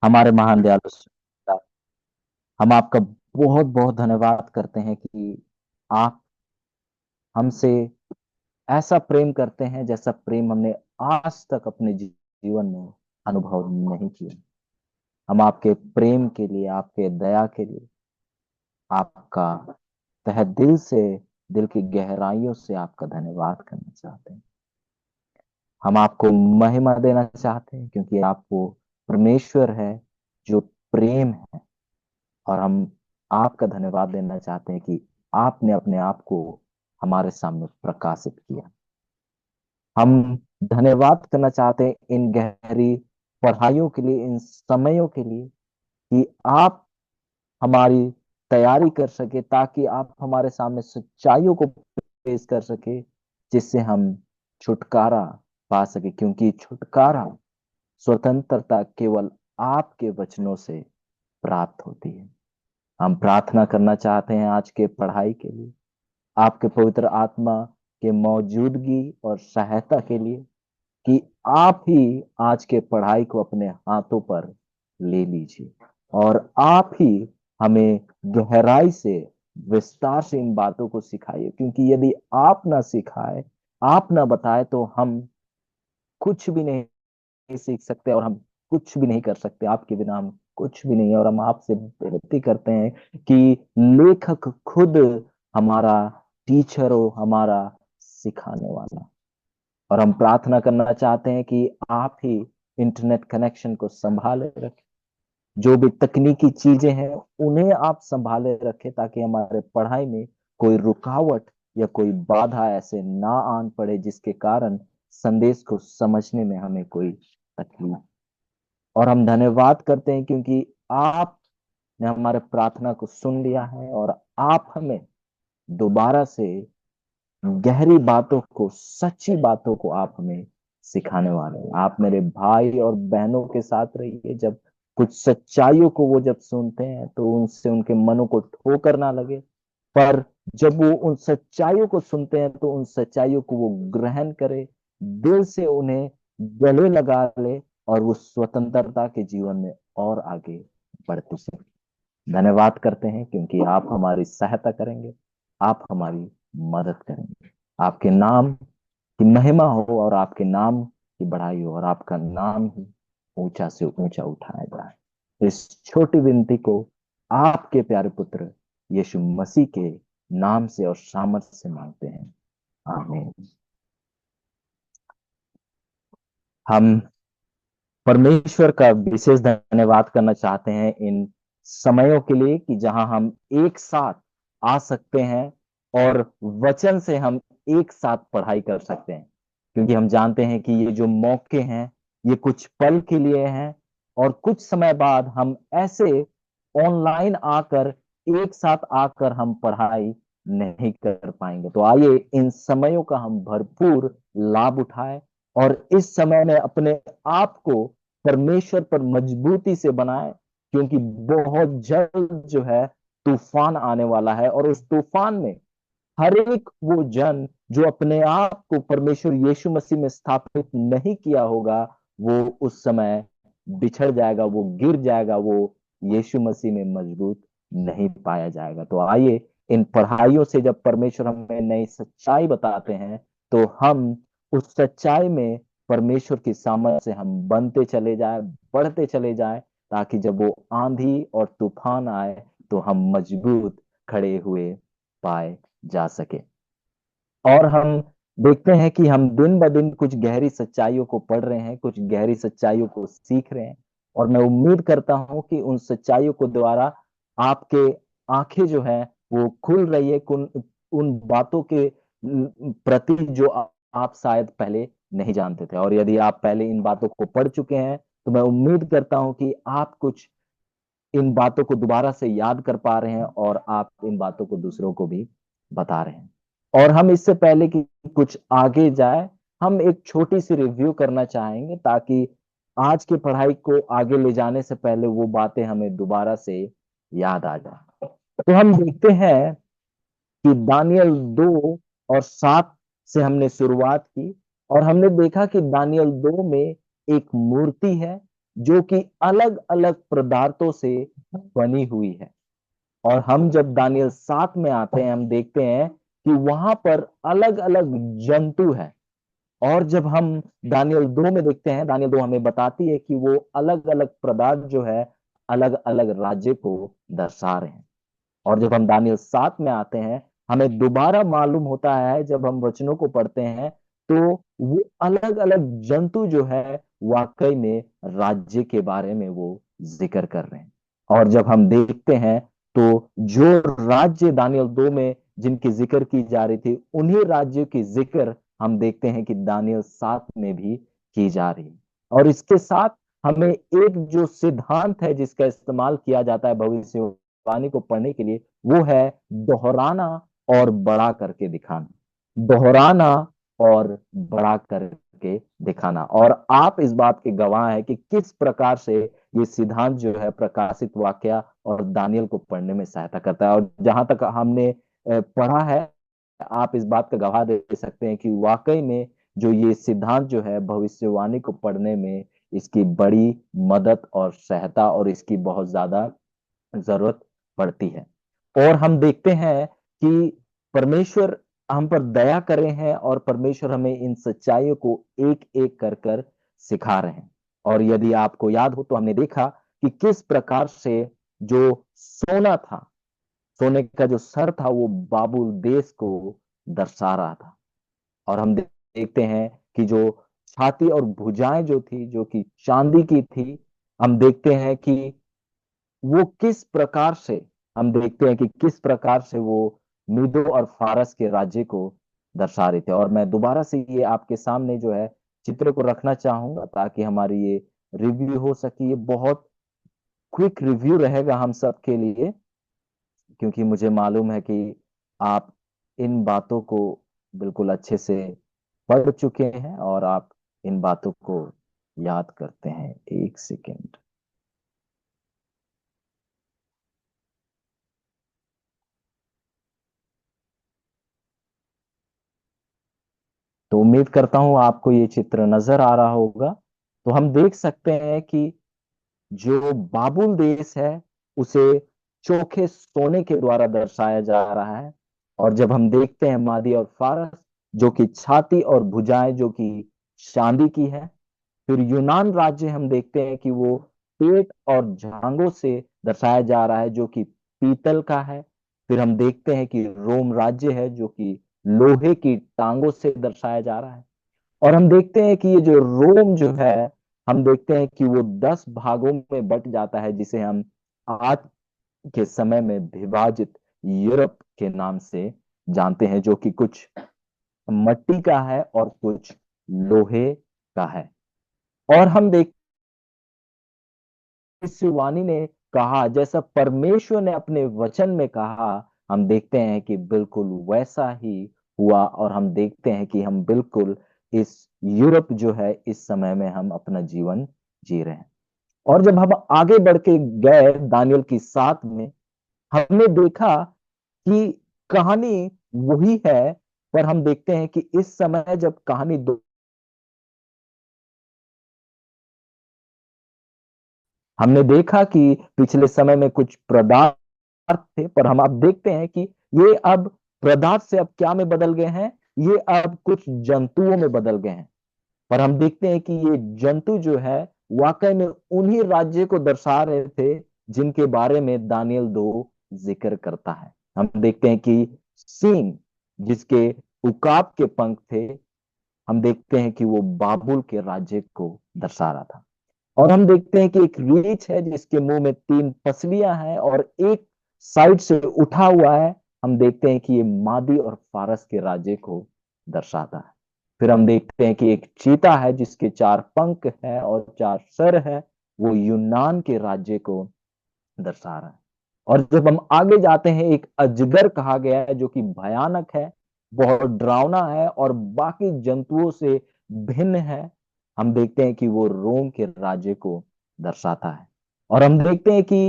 हमारे महान दयालु पिता, हम आपका बहुत बहुत धन्यवाद करते हैं कि आप हमसे ऐसा प्रेम करते हैं जैसा प्रेम हमने आज तक अपने जीवन में अनुभव नहीं किया। हम आपके प्रेम के लिए, आपके दया के लिए आपका तहे दिल से, दिल की गहराइयों से आपका धन्यवाद करना चाहते हैं। हम आपको महिमा देना चाहते हैं क्योंकि आप वो परमेश्वर है जो प्रेम है। और हम आपका धन्यवाद देना चाहते हैं कि आपने अपने आप को हमारे सामने प्रकाशित किया। हम धन्यवाद करना चाहते हैं इन गहरी पढ़ाइयों के लिए, इन समयों के लिए कि आप हमारी तैयारी कर सके, ताकि आप हमारे सामने सच्चाइयों को पेश कर सके, जिससे हम छुटकारा पा सके, क्योंकि छुटकारा, स्वतंत्रता केवल आपके वचनों से प्राप्त होती है। हम प्रार्थना करना चाहते हैं आज के पढ़ाई के लिए, आपके पवित्र आत्मा के मौजूदगी और सहायता के लिए, कि आप ही आज के पढ़ाई को अपने हाथों पर ले लीजिए और आप ही हमें गहराई से, विस्तार से इन बातों को सिखाइए, क्योंकि यदि आप ना सिखाए, आप ना बताए, तो हम कुछ भी नहीं सीख सकते और हम कुछ भी नहीं कर सकते। आपके बिना हम कुछ भी नहीं है। और हम आपसे विनती करते हैं कि लेखक खुद हमारा टीचर हो, हमारा सिखाने वाला। और हम प्रार्थना करना चाहते हैं कि आप ही इंटरनेट कनेक्शन को संभाले रखें, जो भी तकनीकी चीजें हैं उन्हें आप संभाले रखें, ताकि हमारे पढ़ाई में कोई रुकावट या कोई बाधा ऐसे ना आन पड़े, जिसके कारण संदेश को समझने में हमें कोई तकलीफ। और हम धन्यवाद करते हैं क्योंकि आपने हमारे प्रार्थना को सुन लिया है और आप हमें दोबारा से गहरी बातों को, सच्ची बातों को आप हमें सिखाने वाले हैं। आप मेरे भाई और बहनों के साथ रहिए, जब कुछ सच्चाइयों को वो जब सुनते हैं तो उनसे उनके मनों को ठोकर ना लगे, पर जब वो उन सच्चाइयों को सुनते हैं तो उन सच्चाइयों को वो ग्रहण करे, दिल से उन्हें गले लगा ले और वो स्वतंत्रता के जीवन में और आगे बढ़ते चले। धन्यवाद करते हैं क्योंकि आप हमारी सहायता करेंगे, आप हमारी मदद करेंगे। आपके नाम की महिमा हो और आपके नाम की बढ़ाई हो और आपका नाम ही ऊंचा से ऊंचा उठाया जाए। इस छोटी विनती को आपके प्यारे पुत्र यीशु मसीह के नाम से और सामर्थ्य से मांगते हैं। आमीन। हम परमेश्वर का विशेष धन्यवाद करना चाहते हैं इन समयों के लिए, कि जहां हम एक साथ आ सकते हैं और वचन से हम एक साथ पढ़ाई कर सकते हैं। क्योंकि हम जानते हैं कि ये जो मौके हैं, ये कुछ पल के लिए हैं, और कुछ समय बाद हम ऐसे ऑनलाइन आकर, एक साथ आकर हम पढ़ाई नहीं कर पाएंगे। तो आइए इन समयों का हम भरपूर लाभ उठाएं और इस समय में अपने आप को परमेश्वर पर मजबूती से बनाए, क्योंकि बहुत जल्द जो है तूफान आने वाला है, और उस तूफान में हर एक वो जन जो अपने आप को परमेश्वर यीशु मसीह में स्थापित नहीं किया होगा, वो उस समय बिछड़ जाएगा, वो गिर जाएगा, वो यीशु मसीह में मजबूत नहीं पाया जाएगा। तो आइए इन पढ़ाइयों से जब परमेश्वर हमें नई सच्चाई बताते हैं, तो हम उस सच्चाई में परमेश्वर की सामर्थ से हम बनते चले जाए, बढ़ते चले जाए, ताकि जब वो आंधी और तूफान आए तो हम मजबूत खड़े हुए पाए जा सके। और हम देखते हैं कि हम दिन ब दिन कुछ गहरी सच्चाइयों को पढ़ रहे हैं, कुछ गहरी सच्चाइयों को सीख रहे हैं। और मैं उम्मीद करता हूं कि उन सच्चाइयों को द्वारा आपके आंखें जो है वो खुल रही है, उन बातों के प्रति जो आप शायद पहले नहीं जानते थे। और यदि आप पहले इन बातों को पढ़ चुके हैं, तो मैं उम्मीद करता हूं कि आप कुछ इन बातों को दोबारा से याद कर पा रहे हैं और आप इन बातों को दूसरों को भी बता रहे हैं। और हम इससे पहले कि कुछ आगे जाए, हम एक छोटी सी रिव्यू करना चाहेंगे, ताकि आज की पढ़ाई को आगे ले जाने से पहले वो बातें हमें दोबारा से याद आ जाए। तो हम देखते हैं कि दानियल 2 और 7 से हमने शुरुआत की, और हमने देखा कि दानियल 2 में एक मूर्ति है जो कि अलग अलग पदार्थों से बनी हुई है। और हम जब दानियल 7 में आते हैं, हम देखते हैं कि वहां पर अलग अलग जंतु है। और जब हम दानियल 2 में देखते हैं, दानियल 2 हमें बताती है कि वो अलग अलग पदार्थ जो है अलग अलग राज्य को दर्शा रहे हैं। और जब हम दानियल 7 में आते हैं, हमें दोबारा मालूम होता है, जब हम वचनों को पढ़ते हैं, तो वो अलग अलग जंतु जो है वाकई में राज्य के बारे में वो जिक्र कर रहे हैं। और जब हम देखते हैं, तो जो राज्य दानियल 2 में जिनकी जिक्र की जा रही थी, उन्हीं राज्यों की जिक्र हम देखते हैं कि दानियल 7 में भी की जा रही है। और इसके साथ हमें एक जो सिद्धांत है जिसका इस्तेमाल किया जाता है भविष्य वाणी को पढ़ने के लिए, वो है दोहराना और बड़ा करके दिखाना। दोहराना और बड़ा करके दिखाना। और आप इस बात के गवाह हैं कि किस प्रकार से ये सिद्धांत जो है प्रकाशित वाक्या और दानियल को पढ़ने में सहायता करता है। और जहां तक हमने पढ़ा है, आप इस बात का गवाह दे सकते हैं कि वाकई में जो ये सिद्धांत जो है भविष्यवाणी को पढ़ने में इसकी बड़ी मदद और सहायता और इसकी बहुत ज्यादा जरूरत पड़ती है। और हम देखते हैं कि परमेश्वर हम पर दया करे हैं और परमेश्वर हमें इन सच्चाइयों को एक एक कर कर सिखा रहे हैं। और यदि आपको याद हो, तो हमने देखा कि किस प्रकार से जो सोना था, सोने का जो सर था, वो बाबुल देश को दर्शा रहा था। और हम देखते हैं कि जो छाती और भुजाएं जो थी, जो कि चांदी की थी, हम देखते हैं कि वो किस प्रकार से, हम देखते हैं कि किस प्रकार से वो मीदो और फारस के राज्य को दर्शा रहे थे। और मैं दोबारा से ये आपके सामने जो है चित्र को रखना चाहूंगा, ताकि हमारी ये रिव्यू हो सके। ये बहुत क्विक रिव्यू रहेगा हम सब के लिए, क्योंकि मुझे मालूम है कि आप इन बातों को बिल्कुल अच्छे से पढ़ चुके हैं और आप इन बातों को याद करते हैं। एक सेकेंड। तो उम्मीद करता हूं आपको ये चित्र नजर आ रहा होगा। तो हम देख सकते हैं कि जो बाबुल देश है, उसे चोखे सोने के द्वारा दर्शाया जा रहा है। और जब हम देखते हैं मादी और फारस, जो कि छाती और भुजाएं जो कि चांदी की है। फिर यूनान राज्य हम देखते हैं कि वो पेट और जांघों से दर्शाया जा रहा है, जो कि पीतल का है। फिर हम देखते हैं कि रोम राज्य है, जो कि लोहे की टांगों से दर्शाया जा रहा है। और हम देखते हैं कि ये जो रोम जो है, हम देखते हैं कि वो 10 भागों में बट जाता है, जिसे हम आज के समय में विभाजित यूरोप के नाम से जानते हैं, जो कि कुछ मिट्टी का है और कुछ लोहे का है। और हम देखते हैं शिवानी ने कहा, जैसा परमेश्वर ने अपने वचन में कहा, हम देखते हैं कि बिल्कुल वैसा ही हुआ। और हम देखते हैं कि हम बिल्कुल इस यूरोप जो है इस समय में हम अपना जीवन जी रहे हैं। और जब हम आगे बढ़ के गए दानियल की 7 में, हमने देखा कि कहानी वही है, पर हम देखते हैं कि इस समय जब कहानी दो, हमने देखा कि पिछले समय में कुछ पदार्थ थे, पर हम अब देखते हैं कि ये अब पदार्थ से अब क्या में बदल गए हैं, ये अब कुछ जंतुओं में बदल गए हैं। पर हम देखते हैं कि ये जंतु जो है वाकई में उन्हीं राज्य को दर्शा रहे थे जिनके बारे में दानियल 2 जिक्र करता है। हम देखते हैं कि सींग, जिसके उकाब के पंख थे, हम देखते हैं कि वो बाबुल के राज्य को दर्शा रहा था। और हम देखते हैं कि एक रीछ है जिसके मुंह में 3 पसलियां हैं और एक साइड से उठा हुआ है। हम देखते हैं कि ये मादी और फारस के राज्य को दर्शाता है। फिर हम देखते हैं कि एक चीता है जिसके 4 पंख है और 4 सर है, वो यूनान के राज्य को दर्शा रहा है। और जब हम आगे जाते हैं, एक अजगर कहा गया है जो कि भयानक है, बहुत डरावना है और बाकी जंतुओं से भिन्न है। हम देखते हैं कि वो रोम के राज्य को दर्शाता है। और हम देखते हैं कि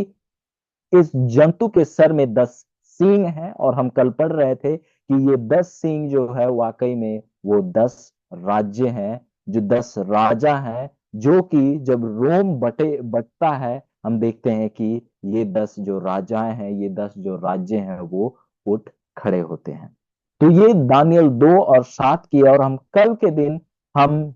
इस जंतु के सर में 10 सींग हैं। और हम कल पढ़ रहे थे कि ये 10 सींग जो है वाकई में वो 10 राज्य हैं, जो 10 राजा हैं जो कि जब रोम बटता है, हम देखते हैं कि ये 10 जो राजाएं हैं, ये 10 जो राज्य हैं, वो उठ खड़े होते हैं। तो ये दानियल 2 और 7 की, और हम कल के दिन हम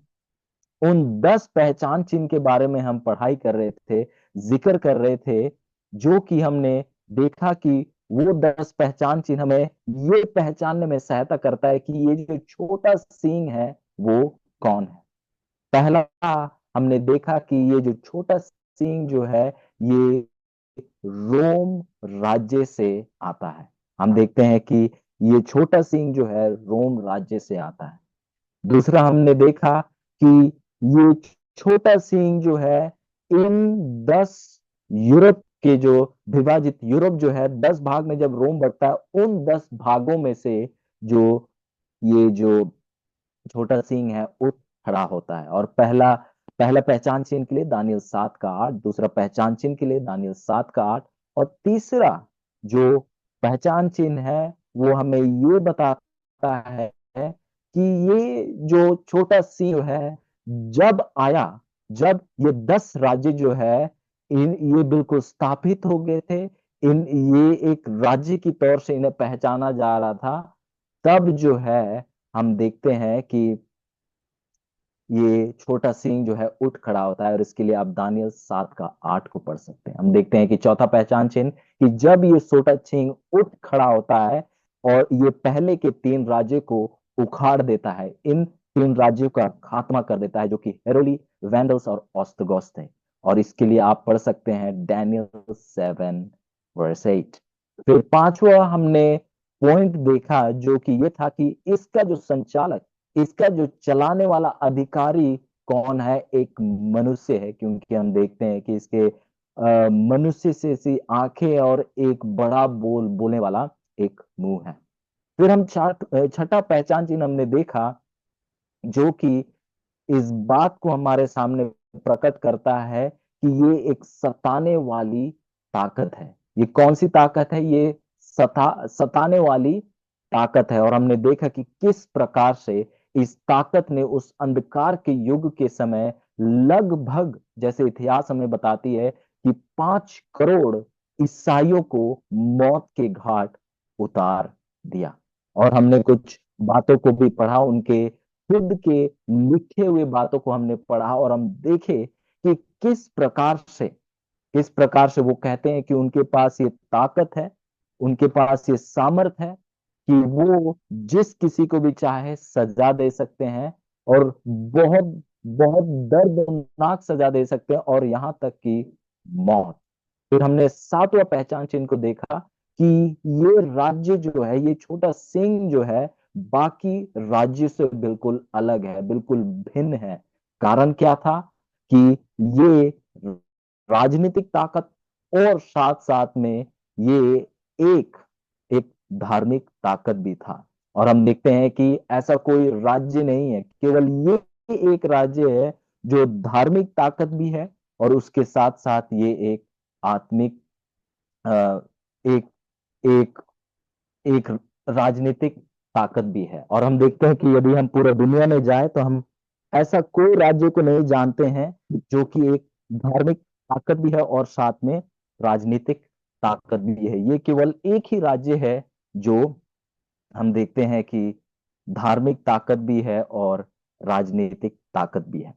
उन 10 पहचान चिन्ह के बारे में हम पढ़ाई कर रहे थे, जिक्र कर रहे थे, जो कि हमने देखा कि वो 10 पहचान चिन्ह हमें ये पहचानने में सहायता करता है कि ये जो छोटा सींग है वो कौन है। पहला, हमने देखा कि ये जो छोटा सींग जो है, ये रोम राज्य से आता है। हम देखते हैं कि ये छोटा सींग जो है रोम राज्य से आता है। दूसरा, हमने देखा कि ये छोटा सींग जो है इन 10 यूरोप के जो विभाजित यूरोप जो है 10 भाग में जब रोम बढ़ता है, उन 10 भागों में से जो ये जो छोटा सिंह है उठ खड़ा होता है। और पहला पहला पहचान चिन्ह के लिए दानियल 7 का 8, दूसरा पहचान चिन्ह के लिए दानियल 7 का 8, और तीसरा जो पहचान चिन्ह है वो हमें ये बताता है कि ये जो छोटा सिंह है जब आया, जब ये 10 राज्य जो है इन ये बिल्कुल स्थापित हो गए थे, इन ये एक राज्य की तौर से इन्हें पहचाना जा रहा था, तब जो है हम देखते हैं कि ये छोटा सिंह जो है उठ खड़ा होता है। और इसके लिए आप दानियल 7 का 8 को पढ़ सकते हैं। हम देखते हैं कि चौथा पहचान चिन्ह, कि जब ये छोटा सिंह उठ खड़ा होता है और ये पहले के 3 राज्यों को उखाड़ देता है, इन 3 राज्यों का खात्मा कर देता है, जो कि हेरोली, वैंडल्स और ऑस्ट्रोगोस थे। और इसके लिए आप पढ़ सकते हैं डैनियल 7 वर्स 8। फिर पांचवा हमने पॉइंट देखा, जो कि ये था कि इसका जो संचालक, इसका जो चलाने वाला अधिकारी कौन है, एक मनुष्य है, क्योंकि हम देखते हैं कि इसके मनुष्य से सी आंखें और एक बड़ा बोलने वाला एक मुंह है। फिर हम छठा पहचान चिन्ह हमने देखा, जो कि इस बात को हमारे सामने प्रकट करता है कि ये एक सताने वाली ताकत है। ये कौन सी ताकत है? ये सताने वाली ताकत है। और हमने देखा कि किस प्रकार से इस ताकत ने उस अंधकार के युग के समय लगभग, जैसे इतिहास हमें बताती है, कि 5 करोड़ ईसाइयों को मौत के घाट उतार दिया। और हमने कुछ बातों को भी पढ़ा, उनके खुद के लिखे हुए बातों को हमने पढ़ा, और हम देखे कि किस प्रकार से वो कहते हैं कि उनके पास ये ताकत है, उनके पास ये सामर्थ है कि वो जिस किसी को भी चाहे सजा दे सकते हैं, और बहुत बहुत दर्दनाक सजा दे सकते हैं, और यहां तक कि मौत। फिर हमने 7वां पहचान चिन्ह को देखा कि ये राज्य जो है, ये छोटा सिंह जो है, बाकी राज्य से बिल्कुल अलग है, बिल्कुल भिन्न है। कारण क्या था? कि ये राजनीतिक ताकत, और साथ साथ में ये एक एक धार्मिक ताकत भी था। और हम देखते हैं कि ऐसा कोई राज्य नहीं है, केवल ये एक राज्य है जो धार्मिक ताकत भी है, और उसके साथ साथ ये एक आत्मिक अ, एक एक एक राजनीतिक ताकत भी है। और हम देखते हैं कि यदि हम पूरे दुनिया में जाए तो हम ऐसा कोई राज्य को नहीं जानते हैं जो कि एक धार्मिक ताकत भी है और साथ में राजनीतिक ताकत भी है। ये केवल एक ही राज्य है जो हम देखते हैं कि धार्मिक ताकत भी है और राजनीतिक ताकत भी है।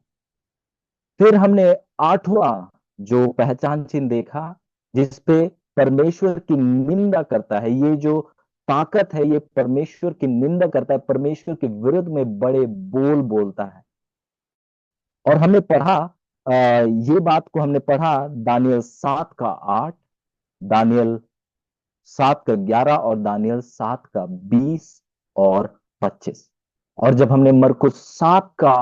फिर हमने 8वां जो पहचान चिन्ह देखा, जिसपे परमेश्वर की निंदा करता है, ये जो ताकत है ये परमेश्वर की निंदा करता है, परमेश्वर के विरुद्ध में बड़े बोल बोलता है। और हमने पढ़ा, ये बात को हमने पढ़ा दानियल 7 का 8, दानियल 7 का 11 और दानियल 7 का 20 और 25। और जब हमने मरकुस 7 का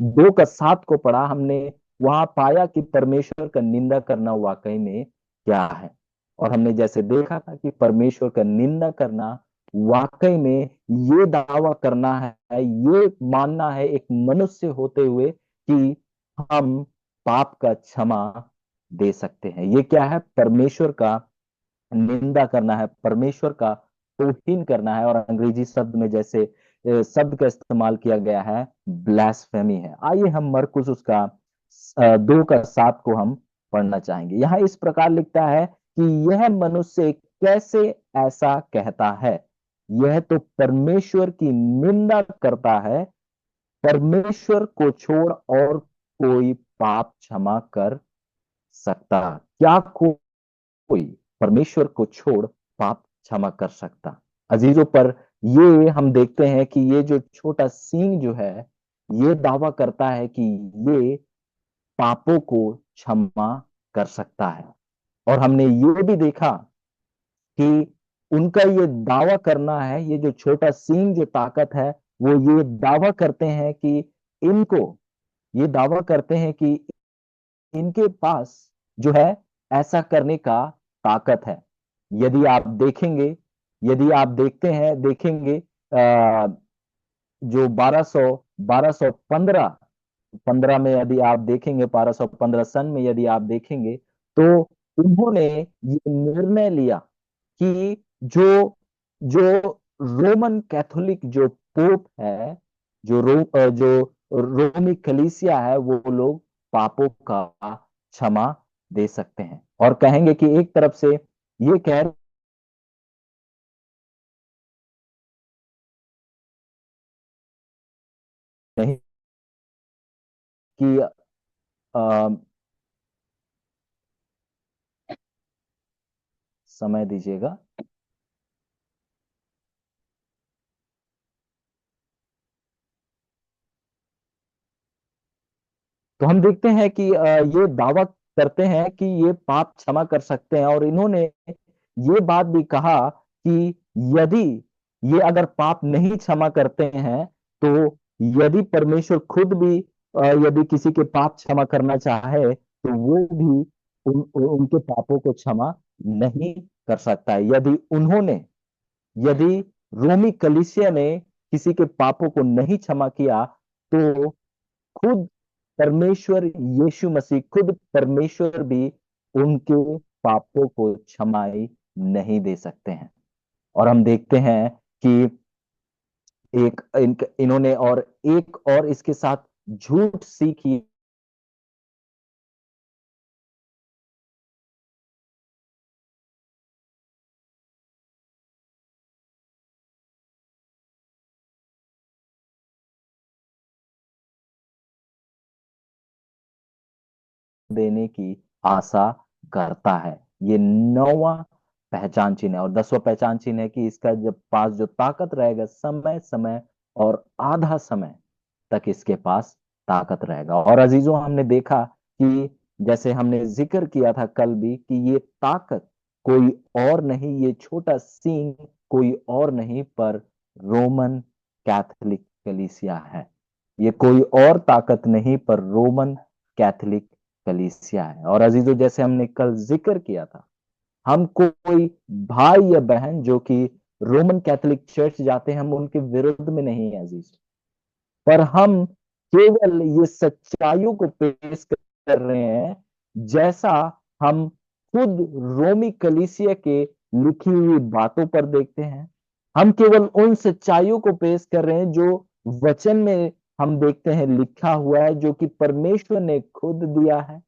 2 का 7 को पढ़ा, हमने वहां पाया कि परमेश्वर का निंदा करना वाकई में क्या है। और हमने जैसे देखा था कि परमेश्वर का निंदा करना वाकई में ये दावा करना है, ये मानना है एक मनुष्य होते हुए कि हम पाप का क्षमा दे सकते हैं। ये क्या है? परमेश्वर का निंदा करना है, परमेश्वर का तौहीन करना है। और अंग्रेजी शब्द में जैसे शब्द का इस्तेमाल किया गया है, ब्लास्फेमी है। आइए हम मरकुस उसका 2 का 7 को हम पढ़ना चाहेंगे। यहाँ इस प्रकार लिखता है कि यह मनुष्य कैसे ऐसा कहता है, यह तो परमेश्वर की निंदा करता है, परमेश्वर को छोड़ और कोई पाप क्षमा कर सकता, क्या कोई परमेश्वर को छोड़ पाप क्षमा कर सकता? अजीजों, पर ये हम देखते हैं कि ये जो छोटा सींग जो है, ये दावा करता है कि ये पापों को क्षमा कर सकता है। और हमने ये भी देखा कि उनका ये दावा करना है, ये जो छोटा सींग जो ताकत है, वो ये दावा करते हैं कि इनको ये दावा करते हैं कि इनके पास जो है ऐसा करने का ताकत है। यदि आप देखेंगे, यदि आप देखते हैं देखेंगे जो 1215 पंद्रह में यदि आप देखेंगे, 1215 सन में यदि आप देखेंगे, तो उन्होंने ये निर्णय लिया कि जो जो रोमन कैथोलिक जो पोप है, जो रोमी कलीसिया है, वो लोग पापों का क्षमा दे सकते हैं। और कहेंगे कि एक तरफ से ये कह नहीं कि अ, समय दीजिएगा। तो हम देखते हैं कि ये दावा करते हैं कि ये पाप क्षमा कर सकते हैं, और इन्होंने ये बात भी कहा कि यदि ये अगर पाप नहीं क्षमा करते हैं, तो यदि परमेश्वर खुद भी यदि किसी के पाप क्षमा करना चाहे, तो वो भी उनके पापों को क्षमा नहीं कर सकता है। यदि रोमी कलीसिया ने किसी के पापों को नहीं क्षमा किया, तो खुद परमेश्वर यीशु मसीह, खुद परमेश्वर भी उनके पापों को क्षमाई नहीं दे सकते हैं। और हम देखते हैं कि इन्होंने और एक और इसके साथ झूठ सीखी देने की आशा करता है। ये 9वां पहचान चिन्ह है। और 10वां पहचान चिन्ह है कि इसका जब पास जो ताकत रहेगा, समय समय और आधा समय तक इसके पास ताकत रहेगा। और अजीजों, हमने देखा कि जैसे हमने जिक्र किया था कल भी कि ये ताकत कोई और नहीं, ये छोटा सींग कोई और नहीं पर रोमन कैथोलिक कलीसिया है। ये कोई और ताकत नहीं पर रोमन कैथोलिक कलीसिया है। और अजीजों, जैसे हमने कल जिक्र किया था, हम कोई भाई या बहन जो कि रोमन कैथोलिक चर्च जाते हैं, हम उनके विरुद्ध में नहीं है अजीज, पर हम केवल ये सच्चाइयों को पेश कर रहे हैं, जैसा हम खुद रोमी कलीसिया के लिखी हुई बातों पर देखते हैं। हम केवल उन सच्चाइयों को पेश कर रहे हैं जो वचन में हम देखते हैं लिखा हुआ है, जो कि परमेश्वर ने खुद दिया है।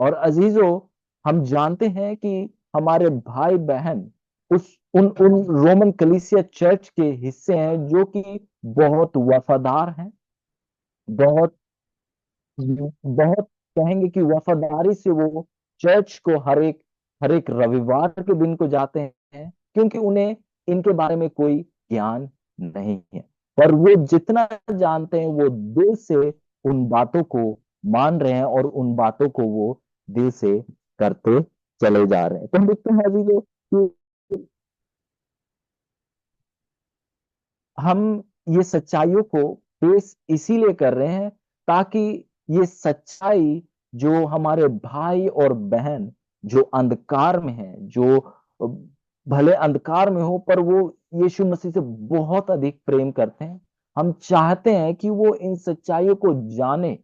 और अजीजों, हम जानते हैं कि हमारे भाई बहन उस उन उन रोमन कलीसिया चर्च के हिस्से हैं जो कि बहुत वफादार हैं, बहुत बहुत कहेंगे कि वफादारी से वो चर्च को हर एक रविवार के दिन को जाते हैं, क्योंकि उन्हें इनके बारे में कोई ज्ञान नहीं है। पर वो जितना जानते हैं, वो दिल से उन बातों को मान रहे हैं और उन बातों को वो दिल से करते चले जा रहे हैं। तो हम देखते हैं अभी जो कि हम ये सच्चाइयों को पेश इसीलिए कर रहे हैं ताकि ये सच्चाई जो हमारे भाई और बहन जो अंधकार में है, जो भले अंधकार में हो पर वो यीशु मसीह से बहुत अधिक प्रेम करते हैं, हम चाहते हैं कि वो इन सच्चाइयों को जाने,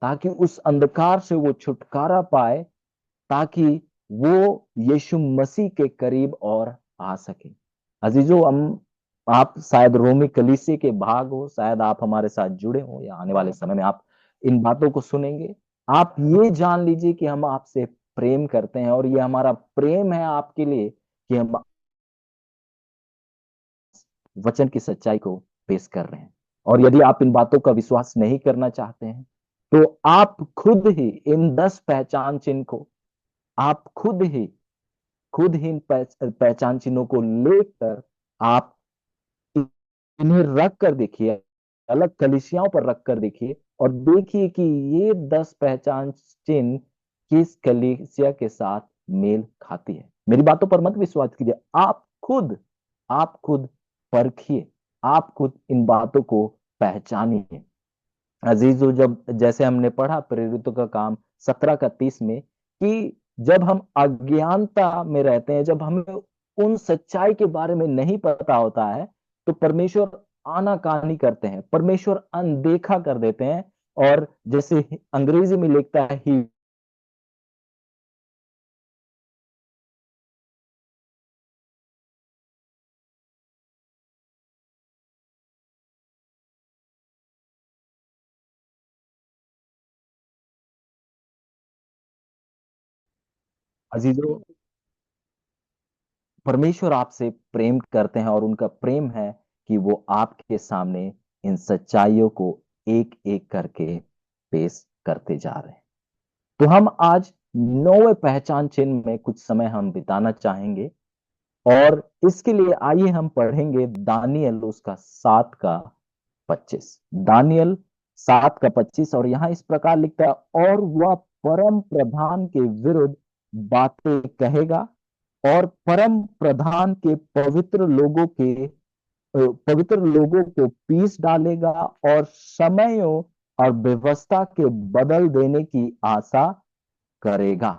ताकि उस अंधकार से वो छुटकारा पाए, ताकि वो यीशु मसीह के करीब और आ सके। अजीजों, हम आप शायद रोमी कलीसिया के भाग हो, शायद आप हमारे साथ जुड़े हो या आने वाले समय में आप इन बातों को सुनेंगे, आप ये जान लीजिए कि हम आपसे प्रेम करते हैं, और ये हमारा प्रेम है आपके लिए कि हम वचन की सच्चाई को पेश कर रहे हैं। और यदि आप इन बातों का विश्वास नहीं करना चाहते हैं, तो आप खुद ही इन 10 पहचान चिन्ह को, आप खुद ही इन पहचान चिन्हों को लेकर आप इन्हें रख कर देखिए, अलग कलीसियाओं पर रख कर देखिए, और देखिए कि ये 10 पहचान चिन्ह किस कलीसिया के साथ मेल खाती है। मेरी बातों पर मत विश्वास कीजिए, आप खुद परखिए, आप खुद इन बातों को पहचानिए। अजीजों, जब जैसे हमने पढ़ा प्रेरितों का काम 17 का 30 में, कि जब हम अज्ञानता में रहते हैं, जब हमें उन सच्चाई के बारे में नहीं पता होता है, तो परमेश्वर आनाकानी करते हैं, परमेश्वर अनदेखा कर देते हैं। और जैसे अंग्रेजी में लिखता है ही, अजीजों, परमेश्वर आपसे प्रेम करते हैं, और उनका प्रेम है कि वो आपके सामने इन सच्चाइयों को एक एक करके पेश करते जा रहे हैं। तो हम आज 9वें पहचान चिन्ह में कुछ समय हम बिताना चाहेंगे, और इसके लिए आइए हम पढ़ेंगे दानियल उसका 7 का 25। दानियल 7 का 25, और यहां इस प्रकार लिखता है, और वह परम प्रधान के विरुद्ध बातें कहेगा, और परम प्रधान के पवित्र लोगों को पीस डालेगा, और समयों और व्यवस्था के बदल देने की आशा करेगा।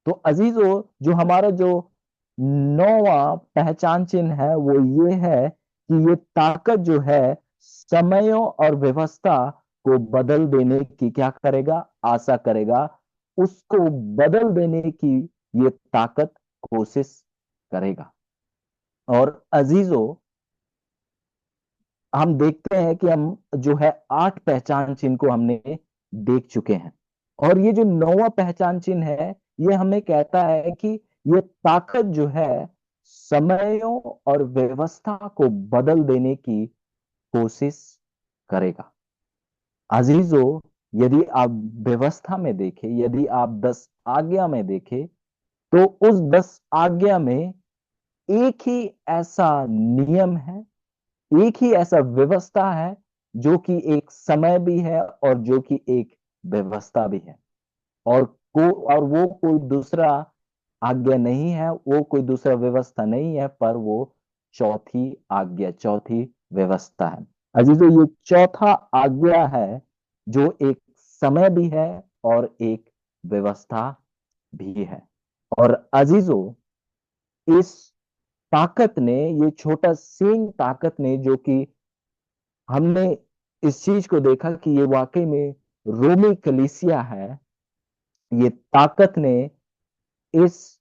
तो अजीजों, जो हमारा जो 9वां पहचान चिन्ह है वो ये है कि ये ताकत जो है समयों और व्यवस्था को बदल देने की क्या करेगा, आशा करेगा, उसको बदल देने की ये ताकत कोशिश करेगा। और अजीजों, हम देखते हैं कि हम जो है 8 पहचान चिन्ह को हमने देख चुके हैं, और ये जो 9वां पहचान चिन्ह है, ये हमें कहता है कि ये ताकत जो है समयों और व्यवस्था को बदल देने की कोशिश करेगा। अजीजों, यदि आप व्यवस्था में देखें, यदि आप 10 आज्ञा में देखें, तो उस 10 आज्ञा में एक ही ऐसा नियम है, एक ही ऐसा व्यवस्था है, जो कि एक समय भी है और जो कि एक व्यवस्था भी है। और वो कोई दूसरा आज्ञा नहीं है, वो कोई दूसरा व्यवस्था नहीं है, पर वो चौथी आज्ञा, चौथी व्यवस्था है। अजीजों, ये चौथा आज्ञा है जो एक समय भी है और एक व्यवस्था भी है। और अजीजों, इस ताकत ने, ये छोटा सींग ताकत ने, जो कि हमने इस चीज को देखा कि ये वाकई में रोमी कलीसिया है, ये ताकत ने इस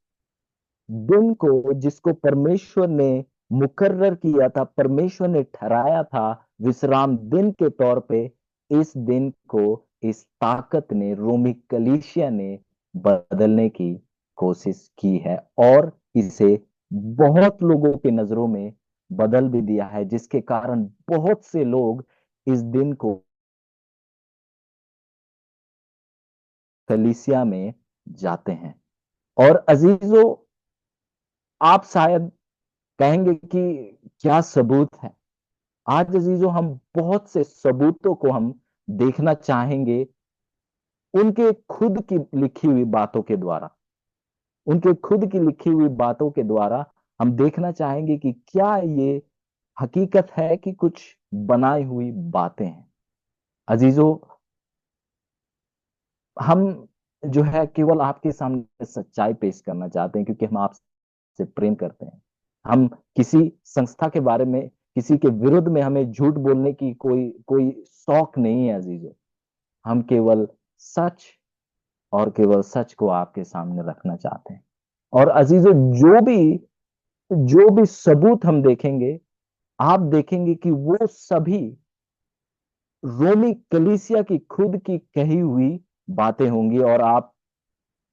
दिन को, जिसको परमेश्वर ने मुकर्रर किया था, परमेश्वर ने ठहराया था विश्राम दिन के तौर पे, इस दिन को इस ताकत ने, रोमी कलीसिया ने बदलने की कोशिश की है, और इसे बहुत लोगों के नजरों में बदल भी दिया है, जिसके कारण बहुत से लोग इस दिन को कलीसिया में जाते हैं। और अजीजों, आप शायद कहेंगे कि क्या सबूत है। आज अजीजों, हम बहुत से सबूतों को हम देखना चाहेंगे, उनके खुद की लिखी हुई बातों के द्वारा, उनके खुद की लिखी हुई बातों के द्वारा हम देखना चाहेंगे कि क्या ये हकीकत है कि कुछ बनाई हुई बातें हैं। अजीजों, हम जो है केवल आपके सामने सच्चाई पेश करना चाहते हैं, क्योंकि हम आपसे प्रेम करते हैं। हम किसी संस्था के बारे में, किसी के विरुद्ध में हमें झूठ बोलने की कोई कोई शौक नहीं है अजीजों। हम केवल सच, और केवल सच को आपके सामने रखना चाहते हैं। और अजीजों, जो भी सबूत हम देखेंगे, आप देखेंगे कि वो सभी रोमी कलीसिया की खुद की कही हुई बातें होंगी, और आप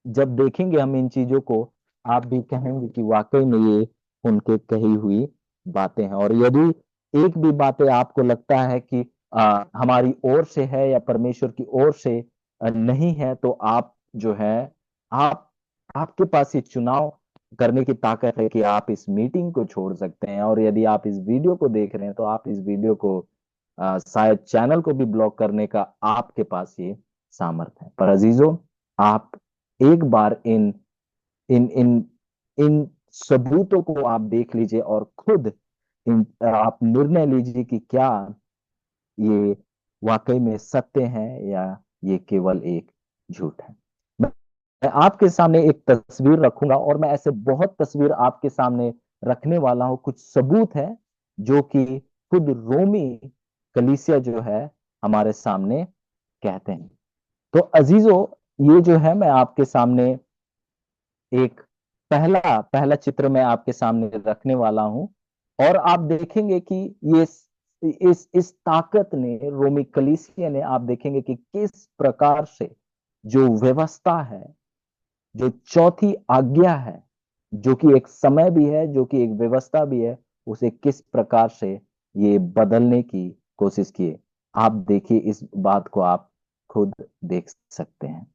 जब देखेंगे हम इन चीजों को, आप भी कहेंगे कि वाकई में ये उनके कही हुई बातें हैं। और यदि एक भी बातें आपको लगता है कि हमारी ओर से है या परमेश्वर की ओर से नहीं है, तो आप जो है, आप आपके पास ये चुनाव करने की ताकत है कि आप इस मीटिंग को छोड़ सकते हैं। और यदि आप इस वीडियो को देख रहे हैं, तो आप इस वीडियो को शायद चैनल को भी ब्लॉक करने का आपके पास ये सामर्थ्य है। पर अजीजों, आप एक बार इन इन इन इन सबूतों को आप देख लीजिए और खुद इन आप निर्णय लीजिए कि क्या ये वाकई में सत्य है या ये केवल एक झूठ है। मैं आपके सामने एक तस्वीर रखूंगा, और मैं ऐसे बहुत तस्वीर आपके सामने रखने वाला हूं। कुछ सबूत है जो कि खुद रोमी कलीसिया जो है हमारे सामने कहते हैं। तो अजीजों, ये जो है मैं आपके सामने एक पहला पहला चित्र मैं आपके सामने रखने वाला हूं, और आप देखेंगे कि ये इस ताकत ने, रोमी कलीसिया ने, आप देखेंगे कि किस प्रकार से जो व्यवस्था है, जो चौथी आज्ञा है, जो कि एक समय भी है, जो कि एक व्यवस्था भी है, उसे किस प्रकार से ये बदलने की कोशिश किए। आप देखिए, इस बात को आप खुद देख सकते हैं।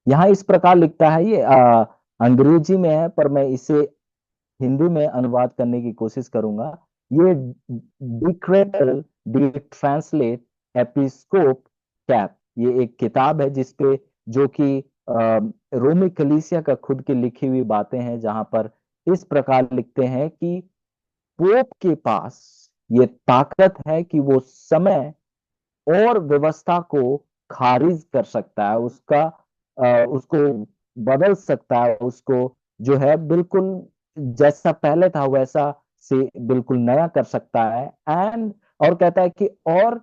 यहाँ इस प्रकार लिखता है, ये अंग्रेजी में है, पर मैं इसे हिंदी में अनुवाद करने की कोशिश करूंगा। ये डिक्रेटल डी ट्रांसलेट एपिस्कोप कैप, ये एक किताब है जिसपे, जो कि रोमी कलीसिया का खुद की लिखी हुई बातें हैं, जहां पर इस प्रकार लिखते हैं कि पोप के पास ये ताकत है कि वो समय और व्यवस्था को खारिज कर सकता है, उसको बदल सकता है, उसको जो है बिल्कुल जैसा पहले था वैसा से बिल्कुल नया कर सकता है। एंड और कहता है कि और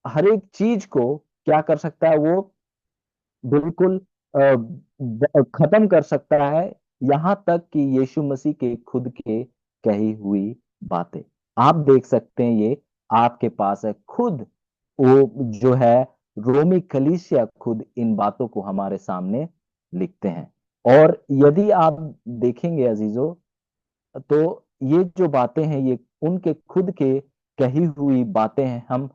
हर एक चीज को क्या कर सकता है, वो बिल्कुल खत्म कर सकता है, यहां तक कि यीशु मसीह के खुद के कही हुई बातें। आप देख सकते हैं, ये आपके पास है खुद, वो जो है रोमी कलीसिया खुद इन बातों को हमारे सामने लिखते हैं। और यदि आप देखेंगे अजीजों, तो ये जो बातें हैं, ये उनके खुद के कही हुई बातें हैं। हम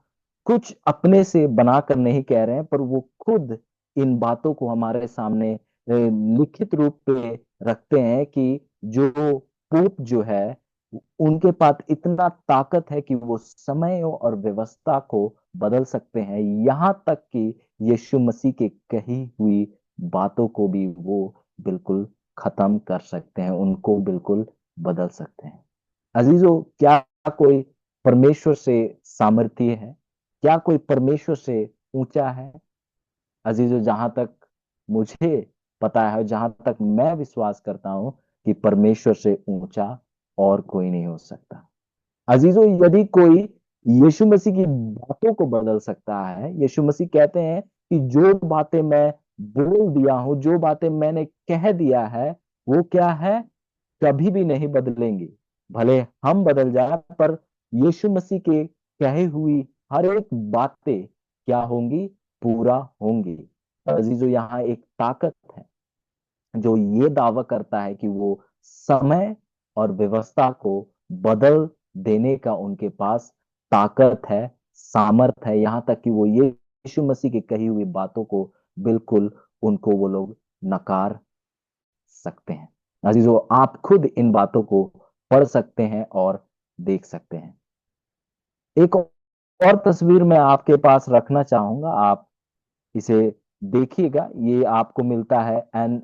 कुछ अपने से बनाकर नहीं कह रहे हैं, पर वो खुद इन बातों को हमारे सामने लिखित रूप पे रखते हैं कि जो पोप जो है, उनके पास इतना ताकत है कि वो समयों और व्यवस्था को बदल सकते हैं, यहाँ तक कि यीशु मसीह के कही हुई बातों को भी वो बिल्कुल खत्म कर सकते हैं, उनको बिल्कुल बदल सकते हैं। अजीजों, क्या कोई परमेश्वर से सामर्थ्य है? क्या कोई परमेश्वर से ऊंचा है? अजीजों, जहां तक मुझे पता है, जहां तक मैं विश्वास करता हूं कि परमेश्वर से ऊंचा और कोई नहीं हो सकता। अजीजों, यदि कोई यीशु मसीह की बातों को बदल सकता है, यीशु मसीह कहते हैं कि जो बातें मैं बोल दिया हूं, जो बातें मैंने कह दिया है, वो क्या है, कभी भी नहीं बदलेंगी। भले हम बदल जाए, पर यीशु मसीह के कही हुई हर एक बातें क्या होंगी, पूरा होंगी। अजीजों, यहाँ एक ताकत है जो ये दावा करता है कि वो समय और व्यवस्था को बदल देने का उनके पास ताकत है, सामर्थ है, यहां तक कि वो ये यीशु मसीह की कही हुई बातों को बिल्कुल, उनको वो लोग नकार सकते हैं। अजीजों, आप खुद इन बातों को पढ़ सकते हैं और देख सकते हैं। एक और तस्वीर मैं आपके पास रखना चाहूंगा, आप इसे देखिएगा। ये आपको मिलता है an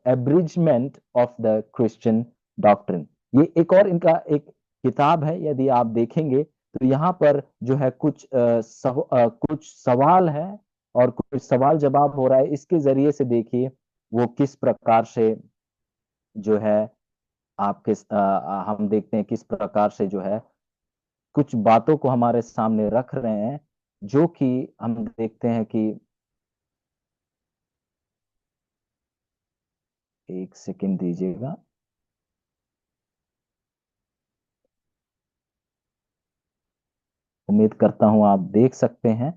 abridgement of the Christian doctrine. ये एक और इनका एक किताब है। यदि आप देखेंगे तो यहाँ पर जो है कुछ सवाल है और कुछ सवाल जवाब हो रहा है। इसके जरिए से देखिए वो किस प्रकार से जो है हम देखते हैं किस प्रकार से जो है कुछ बातों को हमारे सामने रख रहे हैं, जो कि हम देखते हैं कि, एक सेकंड दीजिएगा। उम्मीद करता हूं आप देख सकते हैं।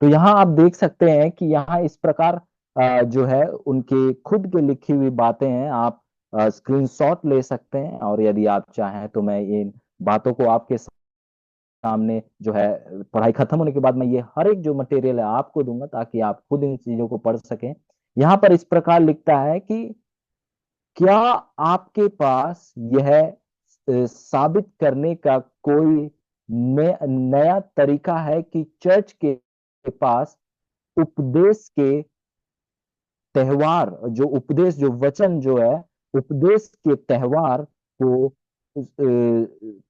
तो यहाँ आप देख सकते हैं कि यहाँ इस प्रकार जो है उनके खुद के लिखी हुई बातें हैं। आप स्क्रीनशॉट ले सकते हैं, और यदि आप चाहें तो मैं इन बातों को आपके सामने जो है पढ़ाई खत्म होने के बाद मैं ये हर एक जो मटेरियल है आपको दूंगा, ताकि आप खुद इन चीजों को पढ़ सकें। यहाँ पर इस प्रकार लिखता है कि क्या आपके पास यह साबित करने का कोई नया तरीका है कि चर्च के पास उपदेश के त्योहार, जो उपदेश, जो वचन जो है, उपदेश के त्योहार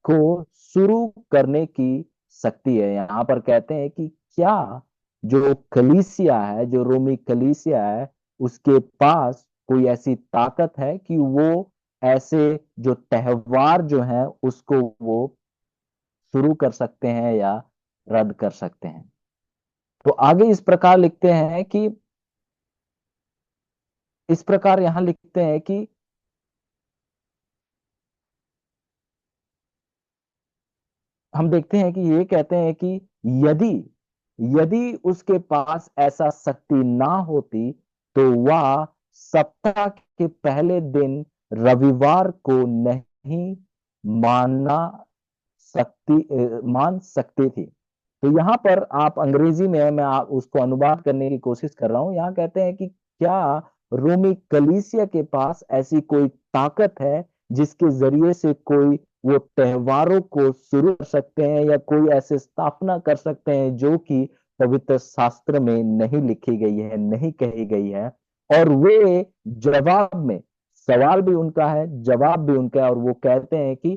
को शुरू करने की शक्ति है? यहाँ पर कहते हैं कि क्या जो कलीसिया है, जो रोमी कलीसिया है, उसके पास कोई ऐसी ताकत है कि वो ऐसे जो त्योहार जो है उसको वो शुरू कर सकते हैं या रद्द कर सकते हैं? तो आगे इस प्रकार लिखते हैं कि, इस प्रकार यहां लिखते हैं कि हम देखते हैं कि ये कहते हैं कि यदि यदि उसके पास ऐसा शक्ति ना होती तो वह सप्ताह के पहले दिन रविवार को नहीं मानना मान सकती थी। तो यहाँ पर आप अंग्रेजी में है, मैं उसको अनुवाद करने की कोशिश कर रहा हूं। यहाँ कहते हैं कि क्या रोमी कलीसिया के पास ऐसी कोई ताकत है जिसके जरिए से कोई वो त्योहारों को शुरू कर सकते हैं, या कोई ऐसे स्थापना कर सकते हैं जो कि पवित्र शास्त्र में नहीं लिखी गई है, नहीं कही गई है? और वे जवाब में, सवाल भी उनका है, जवाब भी उनका है, और वो कहते हैं कि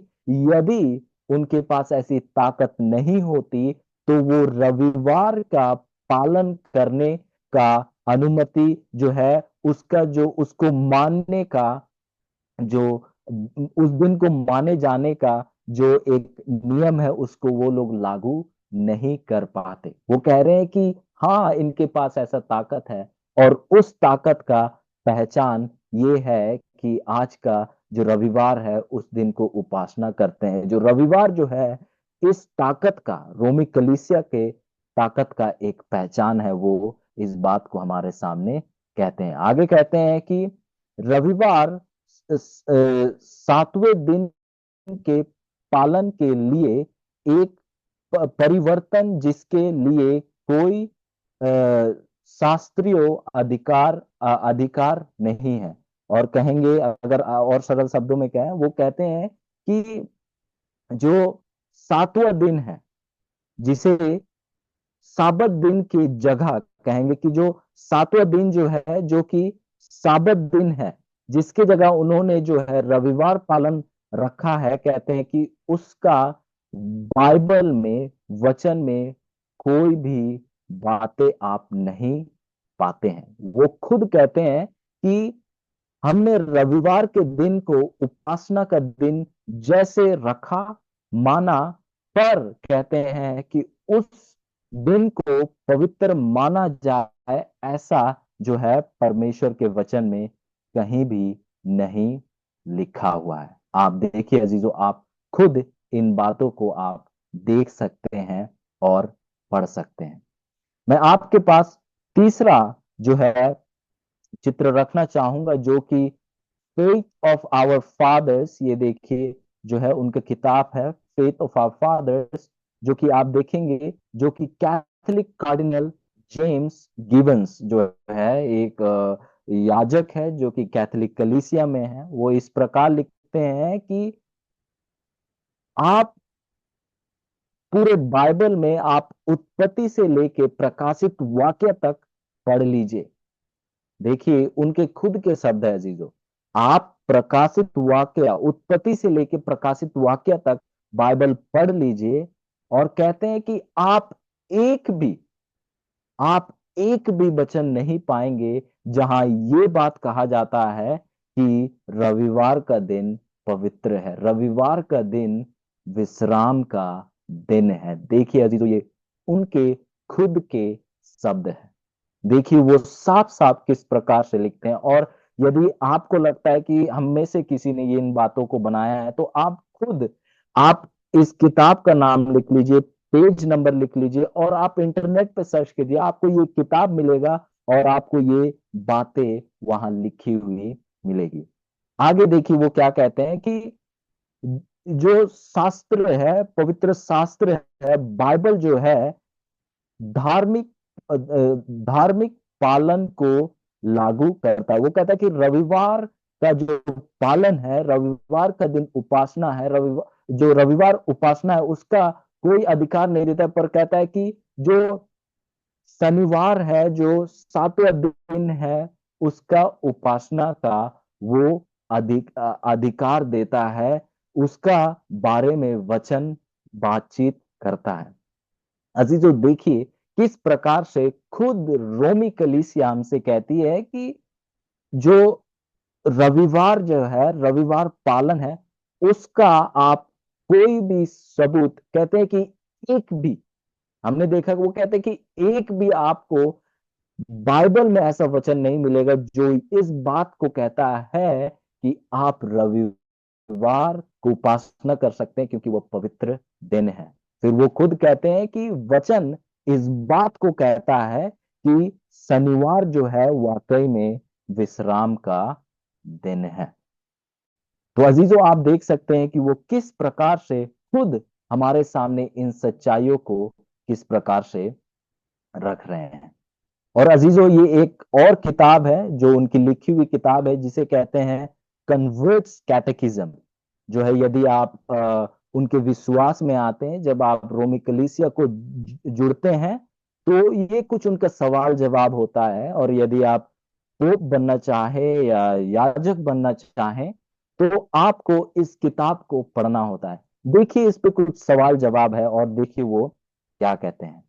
यदि उनके पास ऐसी ताकत नहीं होती तो वो रविवार का पालन करने का अनुमति जो है, उसका जो उसको मानने का जो उस दिन को माने जाने का जो एक नियम है, उसको वो लोग लागू नहीं कर पाते। वो कह रहे हैं कि हाँ, इनके पास ऐसा ताकत है, और उस ताकत का पहचान ये है कि आज का जो रविवार है उस दिन को उपासना करते हैं। जो रविवार जो है, इस ताकत का, रोमी कलीसिया के ताकत का एक पहचान है। वो इस बात को हमारे सामने कहते हैं। आगे कहते हैं कि रविवार सातवें दिन के पालन के लिए एक परिवर्तन जिसके लिए कोई शास्त्रीय अधिकार नहीं है। और कहेंगे, अगर और सरल शब्दों में कहें, वो कहते हैं कि जो सातवां दिन है, जिसे साबत दिन की जगह, कहेंगे कि जो सातवां दिन जो है, जो कि साबत दिन है, जिसकी जगह उन्होंने जो है रविवार पालन रखा है, कहते हैं कि उसका बाइबल में, वचन में कोई भी बातें आप नहीं पाते हैं। वो खुद कहते हैं कि हमने रविवार के दिन को उपासना का दिन जैसे रखा, माना, पर कहते हैं कि उस दिन को पवित्र माना जाए, ऐसा जो है परमेश्वर के वचन में कहीं भी नहीं लिखा हुआ है। आप देखिए अजीजों, आप खुद इन बातों को आप देख सकते हैं और पढ़ सकते हैं। मैं आपके पास तीसरा जो है चित्र रखना चाहूंगा, जो कि फेथ ऑफ आवर फादर्स। ये देखिए, जो है उनका किताब है फेथ ऑफ आवर फादर्स, जो कि आप देखेंगे, जो कि कैथोलिक कार्डिनल जेम्स गिबन्स जो है, एक याजक है जो कि कैथोलिक कलीसिया में है। वो इस प्रकार लिखते हैं कि आप पूरे बाइबल में आप उत्पत्ति से लेके प्रकाशित वाक्य तक पढ़ लीजिए। देखिए, उनके खुद के शब्द है अजीजों। आप प्रकाशित वाक्य, उत्पत्ति से लेकर प्रकाशित वाक्य तक बाइबल पढ़ लीजिए, और कहते हैं कि आप एक भी वचन नहीं पाएंगे जहां ये बात कहा जाता है कि रविवार का दिन पवित्र है, रविवार का दिन विश्राम का दिन है। देखिए अजीजों, ये उनके खुद के शब्द है। देखिए वो साफ साफ किस प्रकार से लिखते हैं। और यदि आपको लगता है कि हम में से किसी ने ये इन बातों को बनाया है, तो आप खुद, आप इस किताब का नाम लिख लीजिए, पेज नंबर लिख लीजिए, और आप इंटरनेट पे सर्च कीजिए, आपको ये किताब मिलेगा और आपको ये बातें वहां लिखी हुई मिलेगी। आगे देखिए वो क्या कहते हैं कि जो शास्त्र है, पवित्र शास्त्र है, बाइबल जो है, धार्मिक धार्मिक पालन को लागू करता है। वो कहता है कि रविवार का जो पालन है, रविवार का दिन उपासना है, रविवार जो रविवार उपासना है उसका कोई अधिकार नहीं देता, पर कहता है कि जो शनिवार है, जो सातवां दिन है, उसका उपासना का वो अधिकार देता है, उसका बारे में वचन बातचीत करता है। अजीजों देखिए किस प्रकार से खुद रोमी कलीसिया हमसे कहती है कि जो रविवार जो है, रविवार पालन है, उसका आप कोई भी सबूत, कहते हैं कि एक भी, हमने देखा कि वो कहते हैं कि एक भी आपको बाइबल में ऐसा वचन नहीं मिलेगा जो इस बात को कहता है कि आप रविवार को उपासना कर सकते हैं क्योंकि वो पवित्र दिन है। फिर वो खुद कहते हैं कि वचन इस बात को कहता है कि शनिवार जो है वाकई में विश्राम का दिन है। तो अजीजों आप देख सकते हैं कि वो किस प्रकार से खुद हमारे सामने इन सच्चाइयों को किस प्रकार से रख रहे हैं। और अजीजों ये एक और किताब है जो उनकी लिखी हुई किताब है जिसे कहते हैं कन्वर्ट्स कैटेकिज्म, जो है यदि आप उनके विश्वास में आते हैं, जब आप रोमी कलीसिया को जुड़ते हैं, तो ये कुछ उनका सवाल जवाब होता है। और यदि आप पोप बनना चाहे या याजक बनना चाहें तो आपको इस किताब को पढ़ना होता है। देखिए इस पे कुछ सवाल जवाब है और देखिए वो क्या कहते हैं।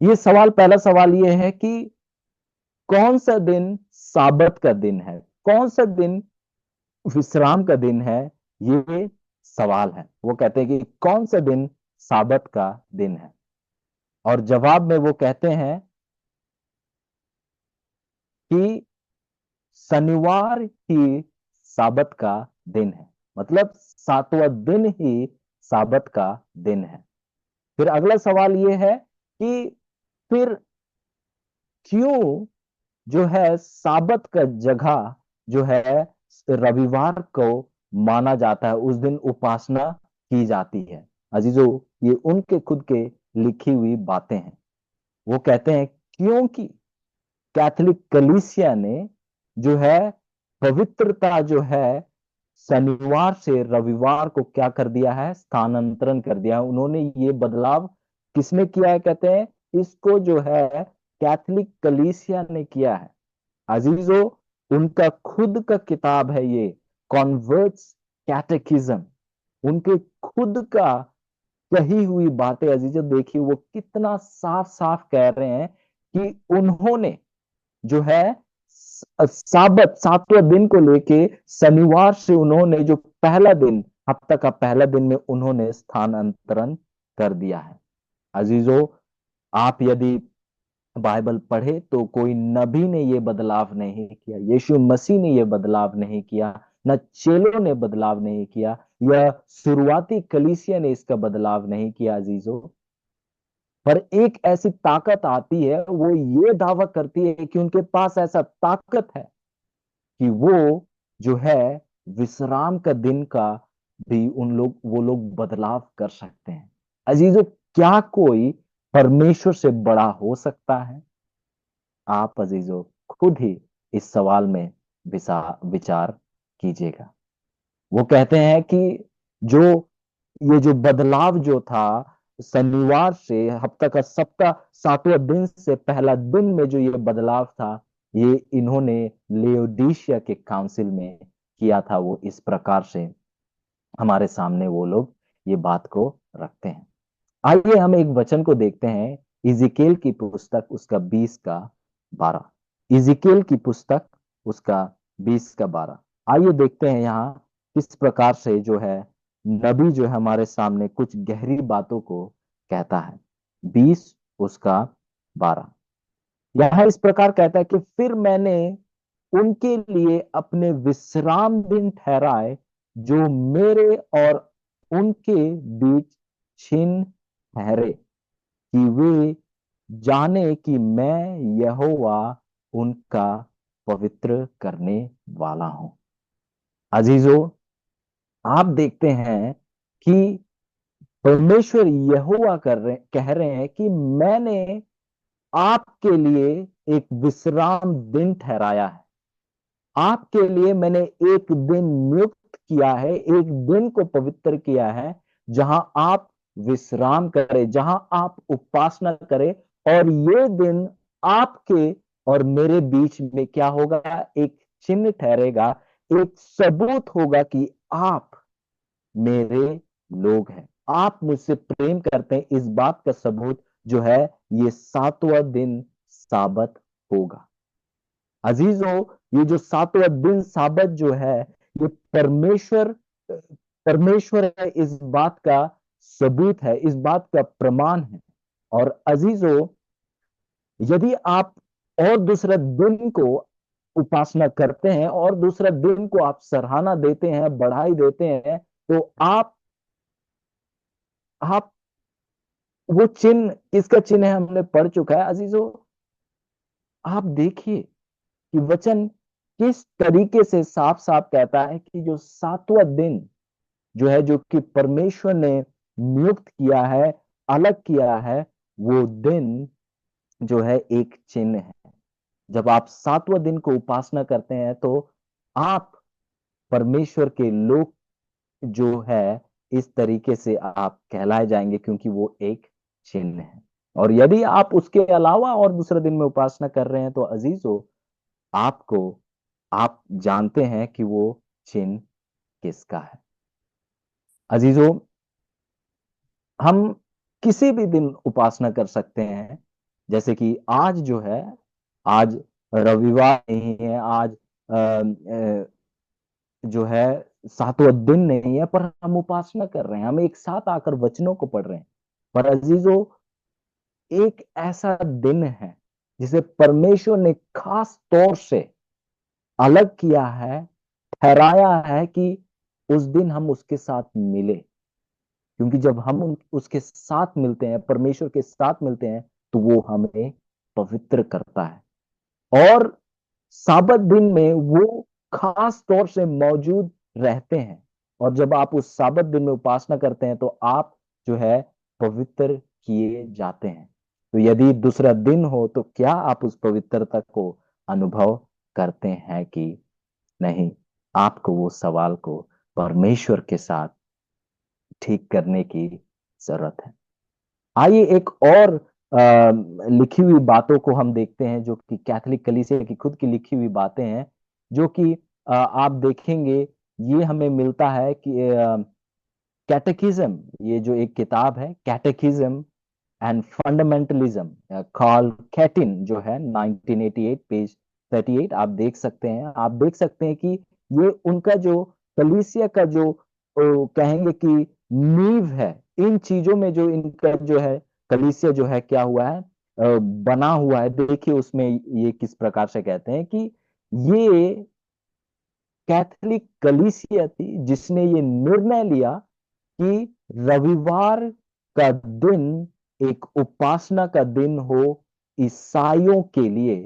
ये सवाल, पहला सवाल ये है कि कौन सा दिन साबत का दिन है, कौन सा दिन विश्राम का दिन है, ये सवाल है। वो कहते हैं कि कौन सा दिन साबत का दिन है, और जवाब में वो कहते हैं कि शनिवार ही साबत का दिन है, मतलब सातवां दिन ही साबत का दिन है। फिर अगला सवाल ये है कि फिर क्यों जो है साबत का जगह जो है रविवार को माना जाता है, उस दिन उपासना की जाती है। अजीजों ये उनके खुद के लिखी हुई बातें हैं। वो कहते हैं क्योंकि कैथोलिक कलीसिया ने जो है पवित्रता जो है शनिवार से रविवार को क्या कर दिया है, स्थानांतरण कर दिया है। उन्होंने ये बदलाव किसने किया है, कहते हैं इसको जो है कैथोलिक कलीसिया ने किया है। अजीजों उनका खुद का किताब है ये, कॉन्वर्ट्स कैटेकिज्म, उनके खुद का कही हुई बातें। अजीजों देखिए वो कितना साफ साफ कह रहे हैं कि उन्होंने जो है साबत सातवें दिन को लेके शनिवार से उन्होंने जो पहला दिन, हफ्ता का पहला दिन में उन्होंने स्थानांतरण कर दिया है। अजीजों आप यदि बाइबल पढ़े तो कोई नबी ने ये बदलाव नहीं किया, यीशु मसीह ने ये बदलाव नहीं किया, न चेलों ने बदलाव नहीं किया, या शुरुआती कलीसिया ने इसका बदलाव नहीं किया। अजीजों पर एक ऐसी ताकत आती है, वो ये दावा करती है कि उनके पास ऐसा ताकत है कि जो है विश्राम का दिन का भी वो लोग बदलाव कर सकते हैं। अजीजों क्या कोई परमेश्वर से बड़ा हो सकता है? आप अजीजों खुद ही इस सवाल में विचार कीजिएगा। वो कहते हैं कि जो जो बदलाव जो था शनिवार से हफ्ता का सप्ताह सातवें दिन से पहला दिन में जो ये बदलाव था, ये इन्होंने लेओडीशिया के काउंसिल में किया था। वो इस प्रकार से हमारे सामने वो लोग ये बात को रखते हैं। आइए हम एक वचन को देखते हैं, इजिकेल की पुस्तक उसका 20 का 12। इजिकेल की पुस्तक उसका 20 का 12। आइए देखते हैं यहाँ किस प्रकार से जो है नबी जो है हमारे सामने कुछ गहरी बातों को कहता है। 20 उसका 12 यहाँ इस प्रकार कहता है कि फिर मैंने उनके लिए अपने विश्राम दिन ठहराए जो मेरे और उनके बीच छिन्न ठहरे, कि वे जाने कि मैं यहोवा उनका पवित्र करने वाला हूं। अजीजों, आप देखते हैं कि परमेश्वर यहोवा कह रहे हैं कि मैंने आपके लिए एक विश्राम दिन ठहराया है। आपके लिए मैंने एक दिन नियुक्त किया है, एक दिन को पवित्र किया है, जहां आप विश्राम करें, जहां आप उपासना करें। और ये दिन आपके और मेरे बीच में क्या होगा? एक चिन्ह ठहरेगा, एक सबूत होगा कि आप मेरे लोग हैं, आप मुझसे प्रेम करते हैं। इस बात का सबूत जो है, ये 7वां दिन साबत होगा। अजीजों, ये जो 7वां दिन साबत जो है, ये परमेश्वर है, इस बात का सबूत है, इस बात का प्रमाण है। और अजीजों, यदि आप और दूसरा दिन को उपासना करते हैं और दूसरा दिन को आप सराहना देते हैं, बढ़ाई देते हैं, तो आप वो चिन्ह, किसका चिन्ह है हमने पढ़ चुका है। अजीजों, आप देखिए कि वचन किस तरीके से साफ साफ कहता है कि जो 7वां दिन जो है, जो कि परमेश्वर ने नियुक्त किया है, अलग किया है, वो दिन जो है एक चिन्ह है। जब आप 7वां दिन को उपासना करते हैं, तो आप परमेश्वर के लोग जो है, इस तरीके से आप कहलाए जाएंगे, क्योंकि वो एक चिन्ह है। और यदि आप उसके अलावा और दूसरे दिन में उपासना कर रहे हैं, तो अजीजों, आपको आप जानते हैं कि वो चिन्ह किसका है। अजीजों, हम किसी भी दिन उपासना कर सकते हैं। जैसे कि आज जो है, आज रविवार नहीं है, आज जो है 7वां दिन नहीं है, पर हम उपासना कर रहे हैं, हम एक साथ आकर वचनों को पढ़ रहे हैं। पर अजीजों, एक ऐसा दिन है जिसे परमेश्वर ने खास तौर से अलग किया है, ठहराया है, कि उस दिन हम उसके साथ मिले। क्योंकि जब हम उसके साथ मिलते हैं, परमेश्वर के साथ मिलते हैं, तो वो हमें पवित्र करता है। और साबत दिन में वो खास तौर से मौजूद रहते हैं। और जब आप उस साबत दिन में उपासना करते हैं, तो आप जो है पवित्र किए जाते हैं। तो यदि दूसरा दिन हो, तो क्या आप उस पवित्रता को अनुभव करते हैं कि नहीं? आपको वो सवाल को परमेश्वर के साथ ठीक करने की जरूरत है। आइए एक और लिखी हुई बातों को हम देखते हैं, जो कि कैथोलिक कलीसिया की खुद की लिखी हुई बातें हैं, जो कि आप देखेंगे, ये हमें मिलता है कि कैटेकिज्म, ये जो एक किताब है, कैटेकिज्म एंड फंडामेंटलिज्म, कॉल कैटिन, जो है 1988 पेज 38, आप देख सकते हैं। आप देख सकते हैं कि ये उनका जो कलीसिया का जो कहेंगे कि नींव है, इन चीजों में जो इनका जो है कलीसिया जो है क्या हुआ है, बना हुआ है। देखिए उसमें ये किस प्रकार से कहते हैं कि ये कैथोलिक कलीसिया थी जिसने ये निर्णय लिया कि रविवार का दिन एक उपासना का दिन हो ईसाइयों के लिए।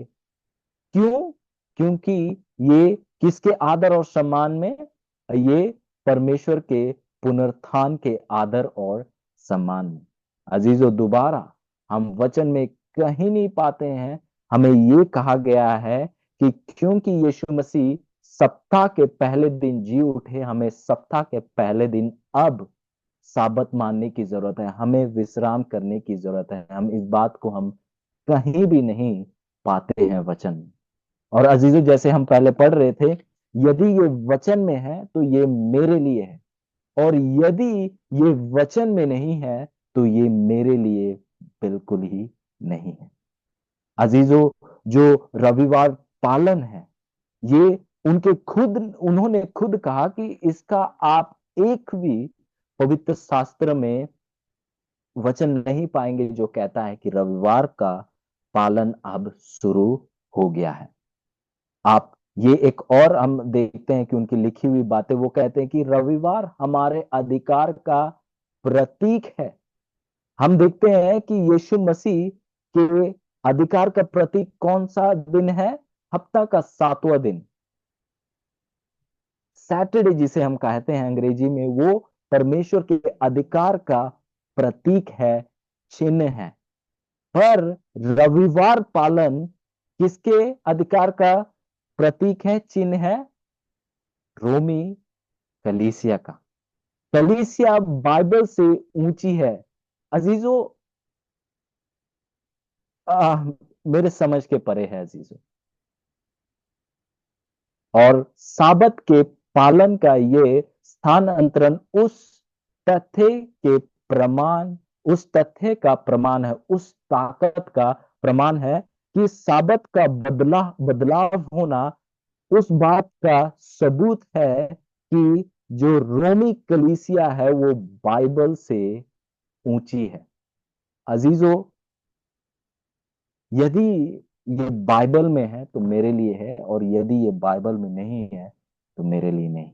क्यों? क्योंकि ये किसके आदर और सम्मान में? ये परमेश्वर के पुनरुत्थान के आदर और सम्मान में। अजीजों, दोबारा हम वचन में कहीं नहीं पाते हैं हमें ये कहा गया है कि क्योंकि यीशु मसीह सप्ताह के पहले दिन जी उठे, हमें सप्ताह के पहले दिन अब साबत मानने की जरूरत है, हमें विश्राम करने की जरूरत है। हम इस बात को हम कहीं भी नहीं पाते हैं वचन में। और अजीजों, जैसे हम पहले पढ़ रहे थे, यदि ये वचन में है तो ये मेरे लिए है, और यदि ये वचन में नहीं है तो ये मेरे लिए बिल्कुल ही नहीं है। अजीजों, जो रविवार पालन है, ये उन्होंने खुद कहा कि इसका आप एक भी पवित्र शास्त्र में वचन नहीं पाएंगे जो कहता है कि रविवार का पालन अब शुरू हो गया है। आप ये एक और हम देखते हैं कि उनकी लिखी हुई बातें, वो कहते हैं कि रविवार हमारे अधिकार का प्रतीक है। हम देखते हैं कि यीशु मसीह के अधिकार का प्रतीक कौन सा दिन है? हफ्ता का 7वां दिन, सैटरडे जिसे हम कहते हैं अंग्रेजी में, वो परमेश्वर के अधिकार का प्रतीक है, चिन्ह है। पर रविवार पालन किसके अधिकार का प्रतीक है, चिन्ह है? रोमी कलीसिया का। कलीसिया बाइबल से ऊंची है। अजीजों, मेरे समझ के परे है अजीजों। और साबत के पालन का ये स्थानांतरण तथ्य के प्रमाण उस तथ्य का प्रमाण है, उस ताकत का प्रमाण है कि साबत का बदलाव होना उस बात का सबूत है कि जो रोमी कलीसिया है वो बाइबल से ऊंची है। अजीजों, यदि ये बाइबल में है तो मेरे लिए है, और यदि ये बाइबल में नहीं है तो मेरे लिए नहीं।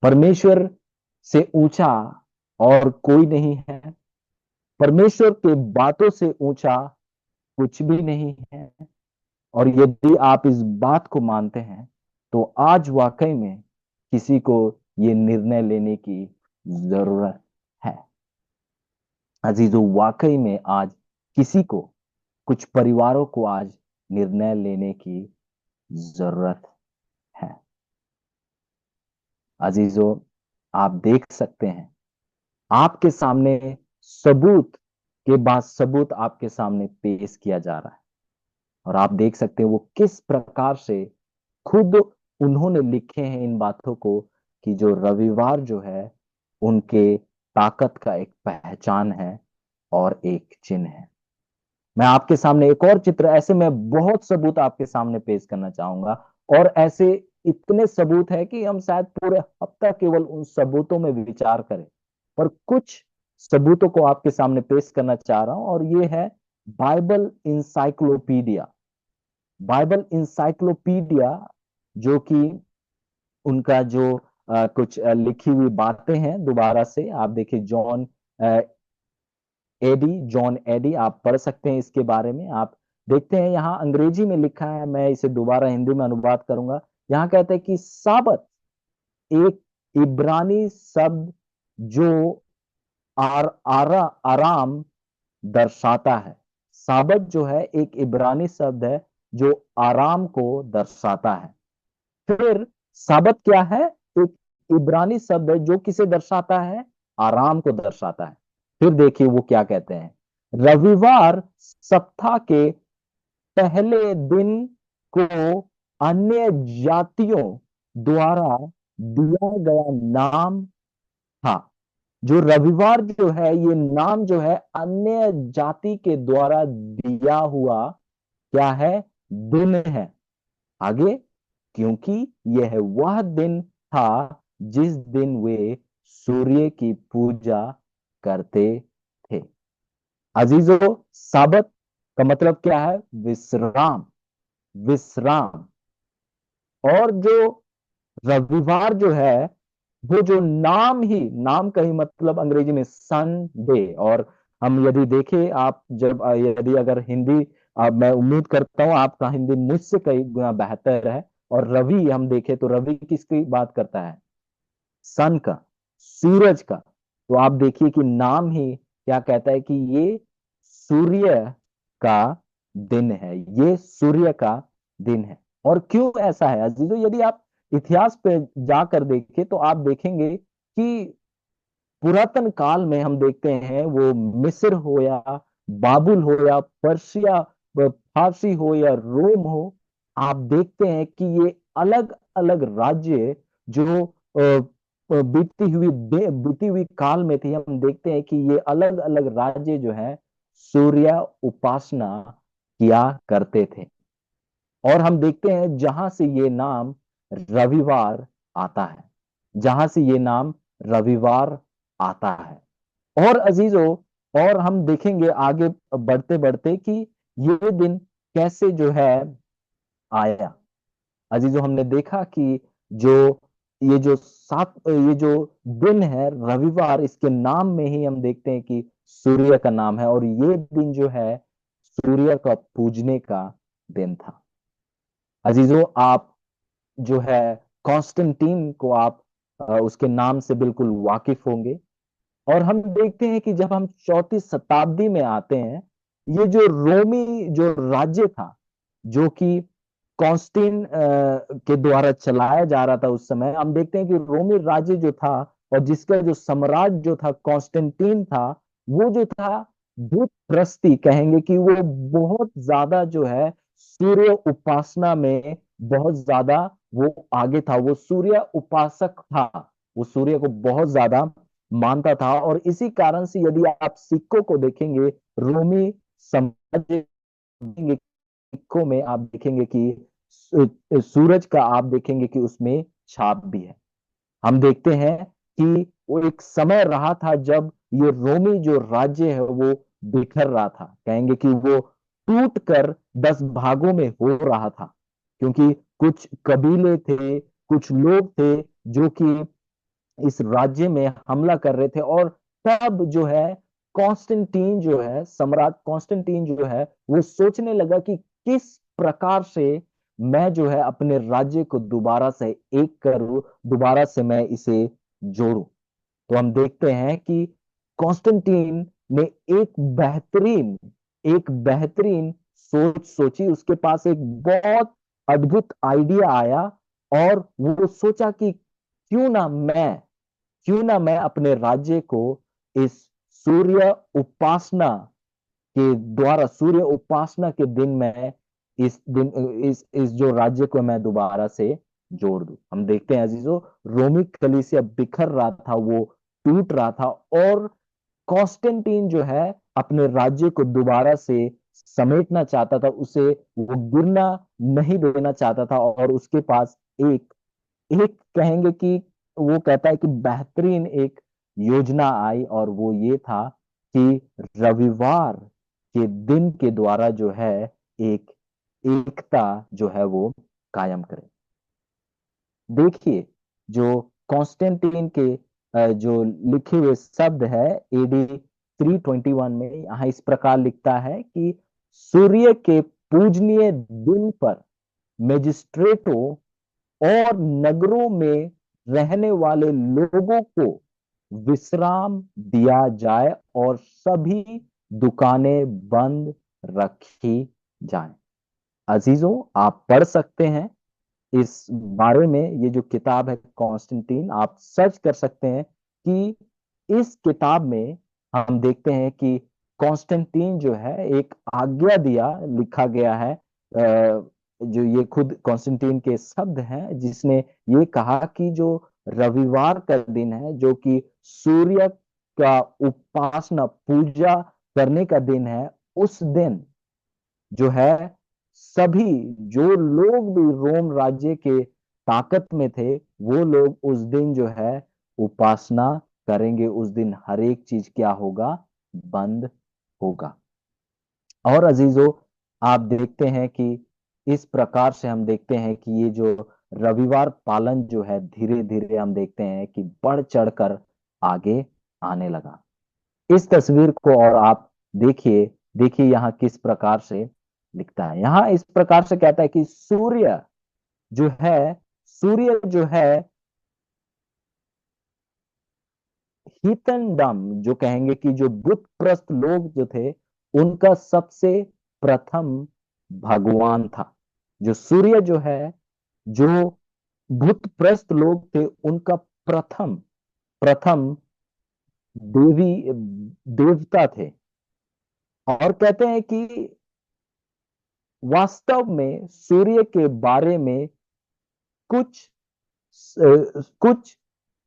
परमेश्वर से ऊंचा और कोई नहीं है। परमेश्वर के बातों से ऊंचा कुछ भी नहीं है। और यदि आप इस बात को मानते हैं तो आज वाकई में किसी को ये निर्णय लेने की जरूरत है। अजीजों, वाकई में आज किसी को, कुछ परिवारों को आज निर्णय लेने की जरूरत है। अजीजों, आप देख सकते हैं आपके सामने सबूत के बाद सबूत आपके सामने पेश किया जा रहा है, और आप देख सकते हैं वो किस प्रकार से खुद उन्होंने लिखे हैं इन बातों को, कि जो रविवार जो है उनके ताकत का एक पहचान है और एक चिन्ह है। मैं आपके सामने एक और चित्र, ऐसे मैं बहुत सबूत आपके सामने पेश करना चाहूंगा, और ऐसे इतने सबूत है कि हम शायद पूरे हफ्ता केवल उन सबूतों में विचार करें। पर कुछ सबूतों को आपके सामने पेश करना चाह रहा हूं, और ये है बाइबल इंसाइक्लोपीडिया। बाइबल इंसाइक्लोपीडिया, जो कि उनका जो कुछ लिखी हुई बातें हैं, दोबारा से आप देखिए, जॉन एडी, आप पढ़ सकते हैं इसके बारे में। आप देखते हैं यहाँ अंग्रेजी में लिखा है, मैं इसे दोबारा हिंदी में अनुवाद करूंगा। यहाँ कहते हैं कि साबत एक इब्रानी शब्द जो आराम दर्शाता है। साबत जो है एक इब्रानी शब्द है जो आराम को दर्शाता है। फिर साबत क्या है? एक इब्रानी शब्द है जो किसे दर्शाता है? आराम को दर्शाता है। फिर देखिए वो क्या कहते हैं। रविवार सप्ताह के पहले दिन को अन्य जातियों द्वारा दिया गया नाम था। जो रविवार जो है, ये नाम जो है अन्य जाति के द्वारा दिया हुआ क्या है? दिन है। आगे, क्योंकि यह वह दिन था जिस दिन वे सूर्य की पूजा करते थे। अजीजों, साबत का मतलब क्या है? विश्राम। विश्राम। और जो रविवार जो है, वो जो नाम का ही मतलब अंग्रेजी में संडे। और हम यदि देखें, आप जब यदि अगर हिंदी, मैं उम्मीद करता हूं आपका हिंदी मुझसे कई गुना बेहतर है। और रवि हम देखें तो रवि किसकी बात करता है? सन का, सूरज का। तो आप देखिए कि नाम ही क्या कहता है कि ये सूर्य का दिन है, ये सूर्य का दिन है। और क्यों ऐसा है अजीजों? यदि आप इतिहास पे जाकर देखें तो आप देखेंगे कि पुरातन काल में हम देखते हैं, वो मिस्र हो या बाबुल हो या पर्शिया, फारसी हो या रोम हो, आप देखते हैं कि ये अलग अलग राज्य जो बीती हुई काल में थी, हम देखते हैं कि ये अलग अलग राज्य जो है सूर्य उपासना किया करते थे। और हम देखते हैं जहां से ये नाम रविवार आता है, जहां से ये नाम रविवार आता है। और अजीजों, और हम देखेंगे आगे बढ़ते बढ़ते कि ये दिन कैसे जो है आया। अजीजों, हमने देखा कि जो ये जो दिन है रविवार, इसके नाम में ही हम देखते हैं कि सूर्य का नाम है, और ये दिन जो है सूर्य का पूजने का दिन था। अजीजों, आप जो है कॉन्स्टेंटीन को आप उसके नाम से बिल्कुल वाकिफ होंगे। और हम देखते हैं कि जब हम 4वीं शताब्दी में आते हैं, ये जो रोमी जो राज्य था, जो कि कॉन्स्टेंटिन के द्वारा चलाया जा रहा था उस समय, हम देखते हैं कि रोमी राज्य जो था और जिसका जो सम्राट जो था कॉन्स्टेंटीन था, वो जो था बुत प्रस्ती कहेंगे कि वो बहुत ज्यादा जो है सूर्य उपासना में बहुत ज्यादा वो आगे था। वो सूर्य उपासक था, वो सूर्य को बहुत ज्यादा मानता था। और इसी कारण से यदि आप सिक्कों को देखेंगे, रोमी साम्राज्य देखेंगे, सिक्कों में आप देखेंगे कि सूरज का आप देखेंगे कि उसमें छाप भी है। हम देखते हैं कि वो एक समय रहा था जब ये रोमी जो राज्य है वो बिखर रहा था, कहेंगे कि वो टूट कर 10 भागों में हो रहा था, क्योंकि कुछ कबीले थे, कुछ लोग थे जो कि इस राज्य में हमला कर रहे थे। और तब जो है कॉन्स्टेंटीन जो है, सम्राट कॉन्स्टेंटीन जो है, वो सोचने लगा कि किस प्रकार से मैं जो है अपने राज्य को दोबारा से एक करूं, दोबारा से मैं इसे जोड़ूं। तो हम देखते हैं कि कॉन्स्टेंटीन ने एक बेहतरीन सोच सोची, उसके पास एक बहुत अद्भुत आइडिया आया। और वो सोचा कि क्यों ना मैं अपने राज्य को इस सूर्य उपासना के द्वारा, सूर्य उपासना के दिन में इस जो राज्य को मैं दोबारा से जोड़ दूं। हम देखते हैं अजीजों, रोमी कलीसिया बिखर रहा था, वो टूट रहा था, और कॉन्स्टेंटीन जो है अपने राज्य को दोबारा से समेटना चाहता था, उसे वो गिरना नहीं देना चाहता था। और उसके पास एक एक कहेंगे कि वो कहता है कि बेहतरीन एक योजना आई, और वो ये था कि रविवार के दिन के द्वारा जो है एक एकता जो है वो कायम करे। देखिए, जो कॉन्स्टेंटीन के जो लिखे हुए शब्द है एडी 321 में, यहाँ इस प्रकार लिखता है कि सूर्य के पूजनीय दिन पर मजिस्ट्रेटों और नगरों में रहने वाले लोगों को विश्राम दिया जाए और सभी दुकानें बंद रखी जाएं। अजीजों, आप पढ़ सकते हैं इस बारे में, ये जो किताब है कॉन्स्टेंटीन, आप सर्च कर सकते हैं कि इस किताब में हम देखते हैं कि कॉन्स्टेंटीन जो है एक आज्ञा दिया, लिखा गया है, जो ये खुद कॉन्स्टेंटीन के शब्द हैं, जिसने ये कहा कि जो रविवार का दिन है, जो कि सूर्य का उपासना पूजा करने का दिन है, उस दिन जो है सभी जो लोग भी रोम राज्य के ताकत में थे, वो लोग उस दिन जो है उपासना करेंगे। उस दिन हर एक चीज क्या होगा? बंद होगा। और अजीजों, आप देखते हैं कि इस प्रकार से हम देखते हैं कि ये जो रविवार पालन जो है धीरे धीरे हम देखते हैं कि बढ़ चढ़कर आगे आने लगा। इस तस्वीर को और आप देखिए, देखिए यहाँ किस प्रकार से लिखता है। यहाँ इस प्रकार से कहता है कि जो है सूर्य जो है हीथन जो कहेंगे कि जो बुत प्रस्त लोग जो थे, उनका सबसे प्रथम भगवान था। जो सूर्य जो है, जो बुत प्रस्त लोग थे, उनका प्रथम प्रथम देवी देवता थे। और कहते हैं कि वास्तव में सूर्य के बारे में कुछ कुछ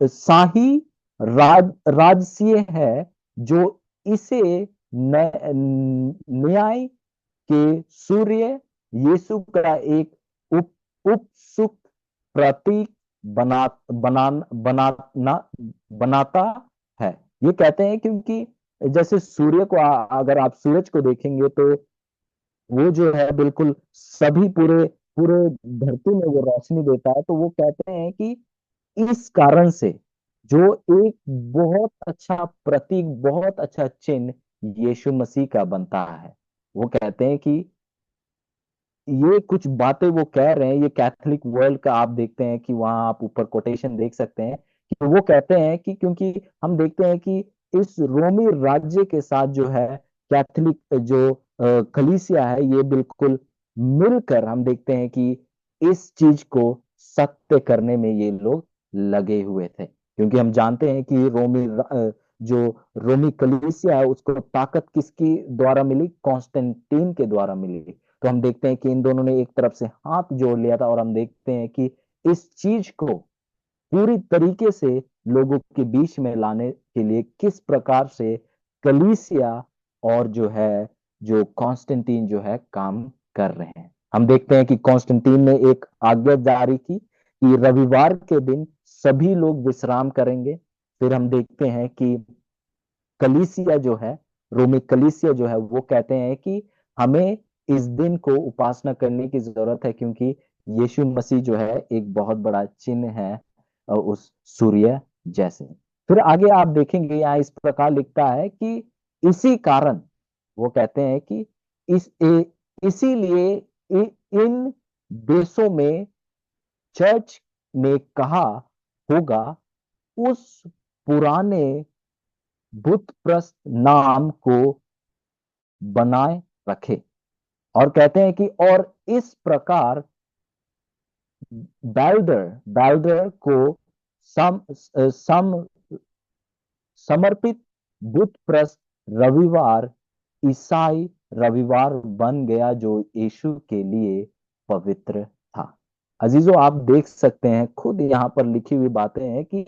शाही राजसीय है, जो इसे न्याय के सूर्य यीशु का एक उपसुक्त प्रतीक बना बना बनाना बनाता है। ये कहते हैं क्योंकि जैसे सूर्य को अगर आप सूरज को देखेंगे तो वो जो है बिल्कुल सभी पूरे पूरे धरती में वो रोशनी देता है, तो वो कहते हैं कि इस कारण से जो एक बहुत अच्छा प्रतीक, बहुत अच्छा चिन्ह यीशु मसीह का बनता है। वो कहते हैं कि ये कुछ बातें वो कह रहे हैं, ये कैथोलिक वर्ल्ड का आप देखते हैं कि वहां आप ऊपर कोटेशन देख सकते हैं कि वो कहते हैं कि क्योंकि हम देखते हैं कि इस रोमी राज्य के साथ जो है कैथोलिक जो कलीसिया है, ये बिल्कुल मिलकर हम देखते हैं कि इस चीज को सत्य करने में ये लोग लगे हुए थे। क्योंकि हम जानते हैं कि जो रोमी कलीसिया है उसको ताकत किसकी द्वारा मिली? कॉन्स्टेंटीन के द्वारा मिली। तो हम देखते हैं कि इन दोनों ने एक तरफ से हाथ जोड़ लिया था, और हम देखते हैं कि इस चीज को पूरी तरीके से लोगों के बीच में लाने के लिए किस प्रकार से कलीसिया और जो है जो कॉन्स्टेंटीन जो है काम कर रहे हैं। हम देखते हैं कि कॉन्स्टेंटीन ने एक आज्ञा जारी की कि रविवार के दिन सभी लोग विश्राम करेंगे। फिर हम देखते हैं कि कलीसिया जो है, रोमी कलीसिया जो है, वो कहते हैं कि हमें इस दिन को उपासना करने की जरूरत है, क्योंकि यीशु मसीह जो है एक बहुत बड़ा चिन्ह है उस सूर्य जैसे। फिर आगे आप देखेंगे यहाँ इस प्रकार लिखता है कि इसी कारण वो कहते हैं कि इसीलिए इन देशों में चर्च ने कहा होगा उस पुराने बुत प्रस्त नाम को बनाए रखे। और कहते हैं कि और इस प्रकार बैल्डर बैल्डर को सम सम समर्पित बुत प्रस्त रविवार ईसाई रविवार बन गया, जो यीशु के लिए पवित्र था। अजीजों, आप देख सकते हैं खुद यहाँ पर लिखी हुई बातें हैं कि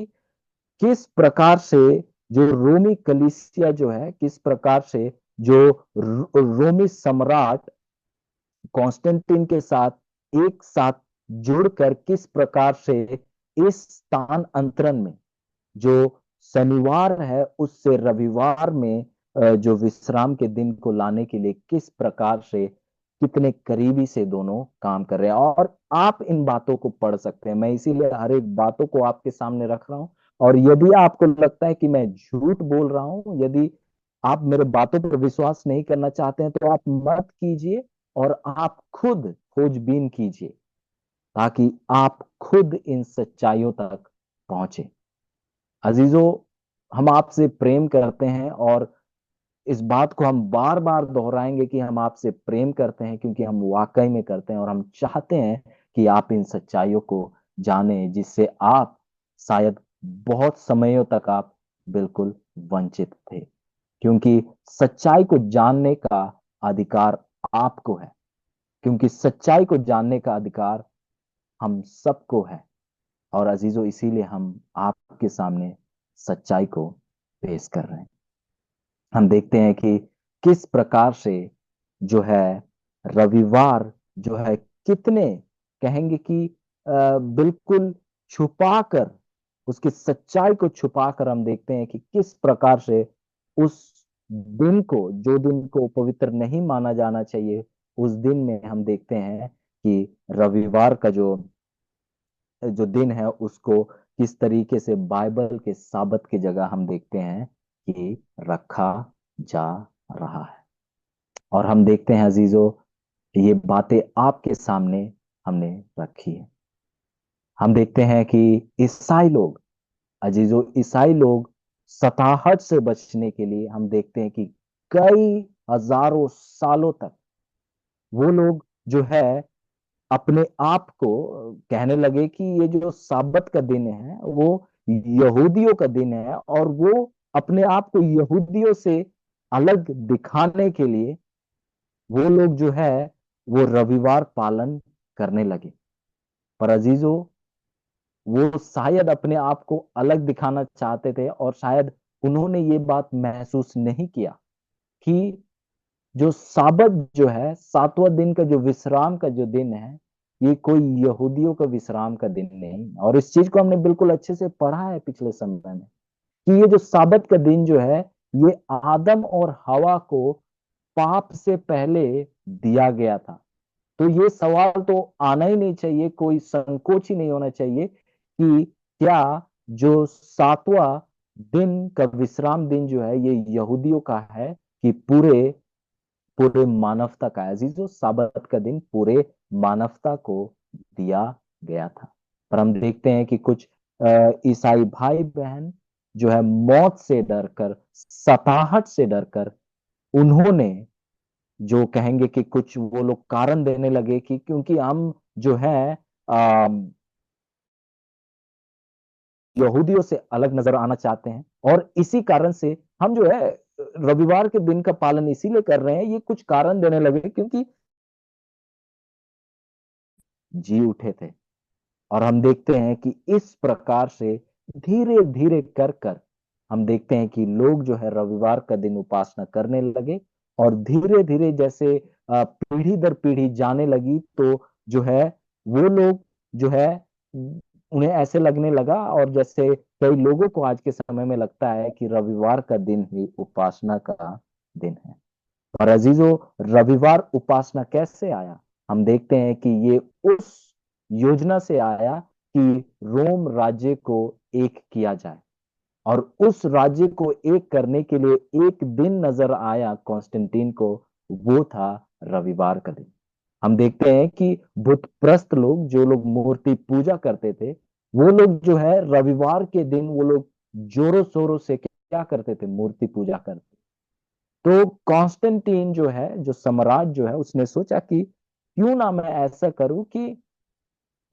किस प्रकार से जो रोमी कलीसिया जो है, किस प्रकार से जो रोमी सम्राट कॉन्स्टेंटिन के साथ एक साथ जुड़कर किस प्रकार से इस स्थान अंतरण में जो शनिवार है उससे रविवार में जो विश्राम के दिन को लाने के लिए किस प्रकार से कितने करीबी से दोनों काम कर रहे हैं। और आप इन बातों को पढ़ सकते हैं, मैं इसीलिए हर एक बातों को आपके सामने रख रहा हूं। और यदि आपको लगता है कि मैं झूठ बोल रहा हूं, यदि आप मेरे बातों पर विश्वास नहीं करना चाहते हैं, तो आप मत कीजिए और आप खुद खोजबीन कीजिए, ताकि आप खुद इन सच्चाइयों तक पहुंचे। अजीजों, हम आपसे प्रेम करते हैं, और इस बात को हम बार बार दोहराएंगे कि हम आपसे प्रेम करते हैं, क्योंकि हम वाकई में करते हैं, और हम चाहते हैं कि आप इन सच्चाइयों को जानें, जिससे आप शायद बहुत समयों तक आप बिल्कुल वंचित थे। क्योंकि सच्चाई को जानने का अधिकार आपको है, क्योंकि सच्चाई को जानने का अधिकार हम सबको है। और अजीजों, इसीलिए हम आपके सामने सच्चाई को पेश कर रहे हैं। हम देखते हैं कि किस प्रकार से जो है रविवार जो है कितने कहेंगे कि बिल्कुल छुपाकर, उसकी सच्चाई को छुपाकर हम देखते हैं कि किस प्रकार से उस दिन को, जो दिन को पवित्र नहीं माना जाना चाहिए, उस दिन में हम देखते हैं कि रविवार का जो जो दिन है उसको किस तरीके से बाइबल के साबत की जगह हम देखते हैं कि रखा जा रहा है। और हम देखते हैं अजीजों, ये बातें आपके सामने हमने रखी है। हम देखते हैं कि ईसाई लोग, अजीजों, ईसाई लोग सताहट से बचने के लिए हम देखते हैं कि कई हजारों सालों तक वो लोग जो है अपने आप को कहने लगे कि ये जो साबत का दिन है वो यहूदियों का दिन है, और वो अपने आप को यहूदियों से अलग दिखाने के लिए वो लोग जो है वो रविवार पालन करने लगे। पर अजीजों, वो शायद अपने आप को अलग दिखाना चाहते थे, और शायद उन्होंने ये बात महसूस नहीं किया कि जो साबत जो है, सातवां दिन का जो विश्राम का जो दिन है, ये कोई यहूदियों का विश्राम का दिन नहीं। और इस चीज को हमने बिल्कुल अच्छे से पढ़ा है पिछले समय में कि ये जो साबत का दिन जो है, ये आदम और हवा को पाप से पहले दिया गया था। तो ये सवाल तो आना ही नहीं चाहिए, कोई संकोच ही नहीं होना चाहिए कि क्या जो सातवां दिन का विश्राम दिन जो है ये यहूदियों का है कि पूरे पूरे मानवता का है। अजीजों, साबत का दिन पूरे मानवता को दिया गया था। पर हम देखते हैं कि कुछ ईसाई भाई बहन जो है मौत से डरकर, सताहट से डरकर, उन्होंने जो कहेंगे कि कुछ वो लोग कारण देने लगे कि क्योंकि हम जो है यहूदियों से अलग नजर आना चाहते हैं, और इसी कारण से हम जो है रविवार के दिन का पालन इसीलिए कर रहे हैं, ये कुछ कारण देने लगे क्योंकि जी उठे थे। और हम देखते हैं कि इस प्रकार से धीरे धीरे कर कर हम देखते हैं कि लोग जो है रविवार का दिन उपासना करने लगे, और धीरे धीरे जैसे पीढ़ी दर पीढ़ी जाने लगी, तो जो है वो लोग जो है उन्हें ऐसे लगने लगा, और जैसे कई लोगों को आज के समय में लगता है कि रविवार का दिन ही उपासना का दिन है। और अजीजों, रविवार उपासना कैसे आया? हम देखते हैं कि ये उस योजना से आया कि रोम राज्य को एक किया जाए, और उस राज्य को एक करने के लिए एक दिन नजर आया कॉन्स्टेंटीन को, वो था रविवार का दिन। हम देखते हैं कि बुत प्रस्त लोग, जो लोग मूर्ति पूजा करते थे, वो लोग जो है रविवार के दिन वो लोग जोरों शोरों से क्या करते थे? मूर्ति पूजा करते। तो कॉन्स्टेंटीन जो है, जो सम्राट जो है, उसने सोचा कि क्यों ना मैं ऐसा करूं कि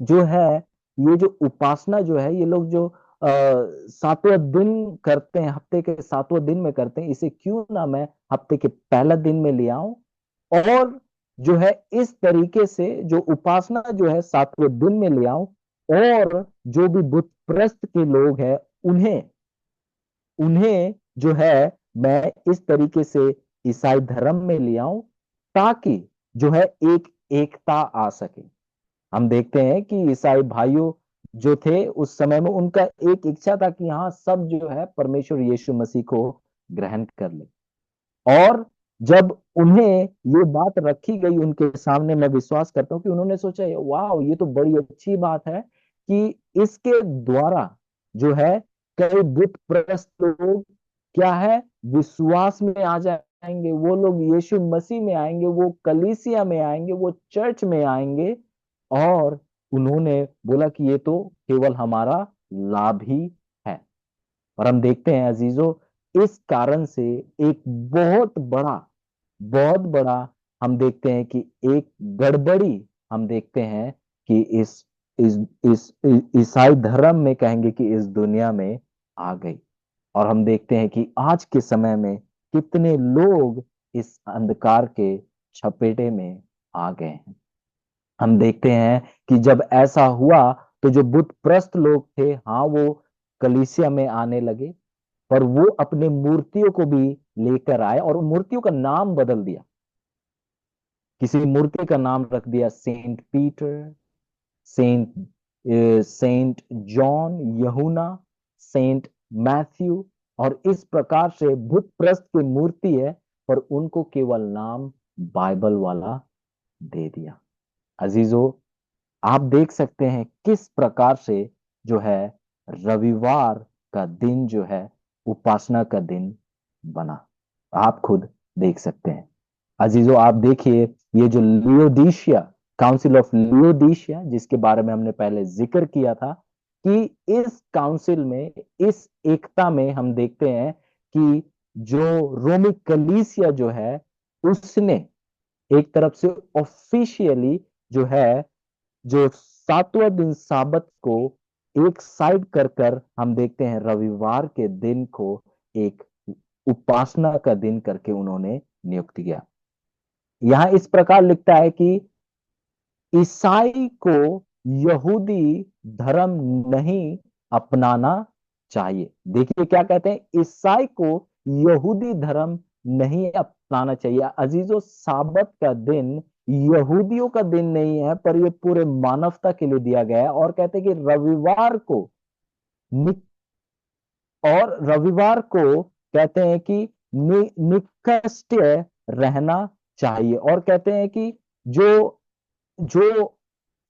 जो है ये जो उपासना जो है ये लोग जो सातवें दिन करते हैं, हफ्ते के सातवें दिन में करते हैं, इसे क्यों ना मैं हफ्ते के पहला दिन में ले आऊं, और जो है इस तरीके से जो उपासना जो है सातवें दिन में ले आऊं, और जो भी बुत प्रस्त के लोग हैं उन्हें उन्हें जो है मैं इस तरीके से ईसाई धर्म में ले आऊं, ताकि जो है एक एकता आ सके। हम देखते हैं कि ईसाई भाइयों जो थे उस समय में, उनका एक इच्छा था कि हाँ, सब जो है परमेश्वर यीशु मसीह को ग्रहण कर ले। और जब उन्हें ये बात रखी गई उनके सामने, मैं विश्वास करता हूँ कि उन्होंने सोचा वाह, ये तो बड़ी अच्छी बात है कि इसके द्वारा जो है कई बुत प्रस्त लोग क्या है, विश्वास में आ जाएंगे, वो लोग यीशु मसीह में आएंगे, वो कलीसिया में आएंगे, वो चर्च में आएंगे। और उन्होंने बोला कि ये तो केवल हमारा लाभ ही है। और हम देखते हैं अजीजों, इस कारण से एक बहुत बड़ा हम देखते हैं कि एक गड़बड़ी हम देखते हैं कि इस ईसाई धर्म में कहेंगे कि इस दुनिया में आ गई। और हम देखते हैं कि आज के समय में कितने लोग इस अंधकार के चपेटे में आ गए हैं। हम देखते हैं कि जब ऐसा हुआ तो जो बुत प्रस्त लोग थे, हाँ, वो कलीसिया में आने लगे, पर वो अपने मूर्तियों को भी लेकर आए और उन मूर्तियों का नाम बदल दिया। किसी मूर्ति का नाम रख दिया saint Peter, saint saint John, यहूना, सेंट मैथ्यू, और इस प्रकार से बुत प्रस्त की मूर्ति है, पर उनको केवल नाम बाइबल वाला दे दिया। अजीजों, आप देख सकते हैं किस प्रकार से जो है रविवार का दिन जो है उपासना का दिन बना। आप खुद देख सकते हैं। अजीजों, आप देखिए, ये जो लियोदीशिया, काउंसिल ऑफ लियोदीशिया, जिसके बारे में हमने पहले जिक्र किया था, कि इस काउंसिल में, इस एकता में हम देखते हैं कि जो रोमी कलीसिया जो है, उसने एक तरफ से ऑफिशियली जो है जो सातवां दिन साबत को एक साइड कर कर हम देखते हैं रविवार के दिन को एक उपासना का दिन करके उन्होंने नियुक्त किया। यहां इस प्रकार लिखता है कि ईसाई को यहूदी धर्म नहीं अपनाना चाहिए। देखिए क्या कहते हैं, ईसाई को यहूदी धर्म नहीं अपनाना चाहिए। अजीजों, साबत का दिन यहूदियों का दिन नहीं है, पर यह पूरे मानवता के लिए दिया गया है। और कहते हैं कि नि, रविवार को कहते हैं कि निकष्ट रहना चाहिए। और कहते हैं कि जो जो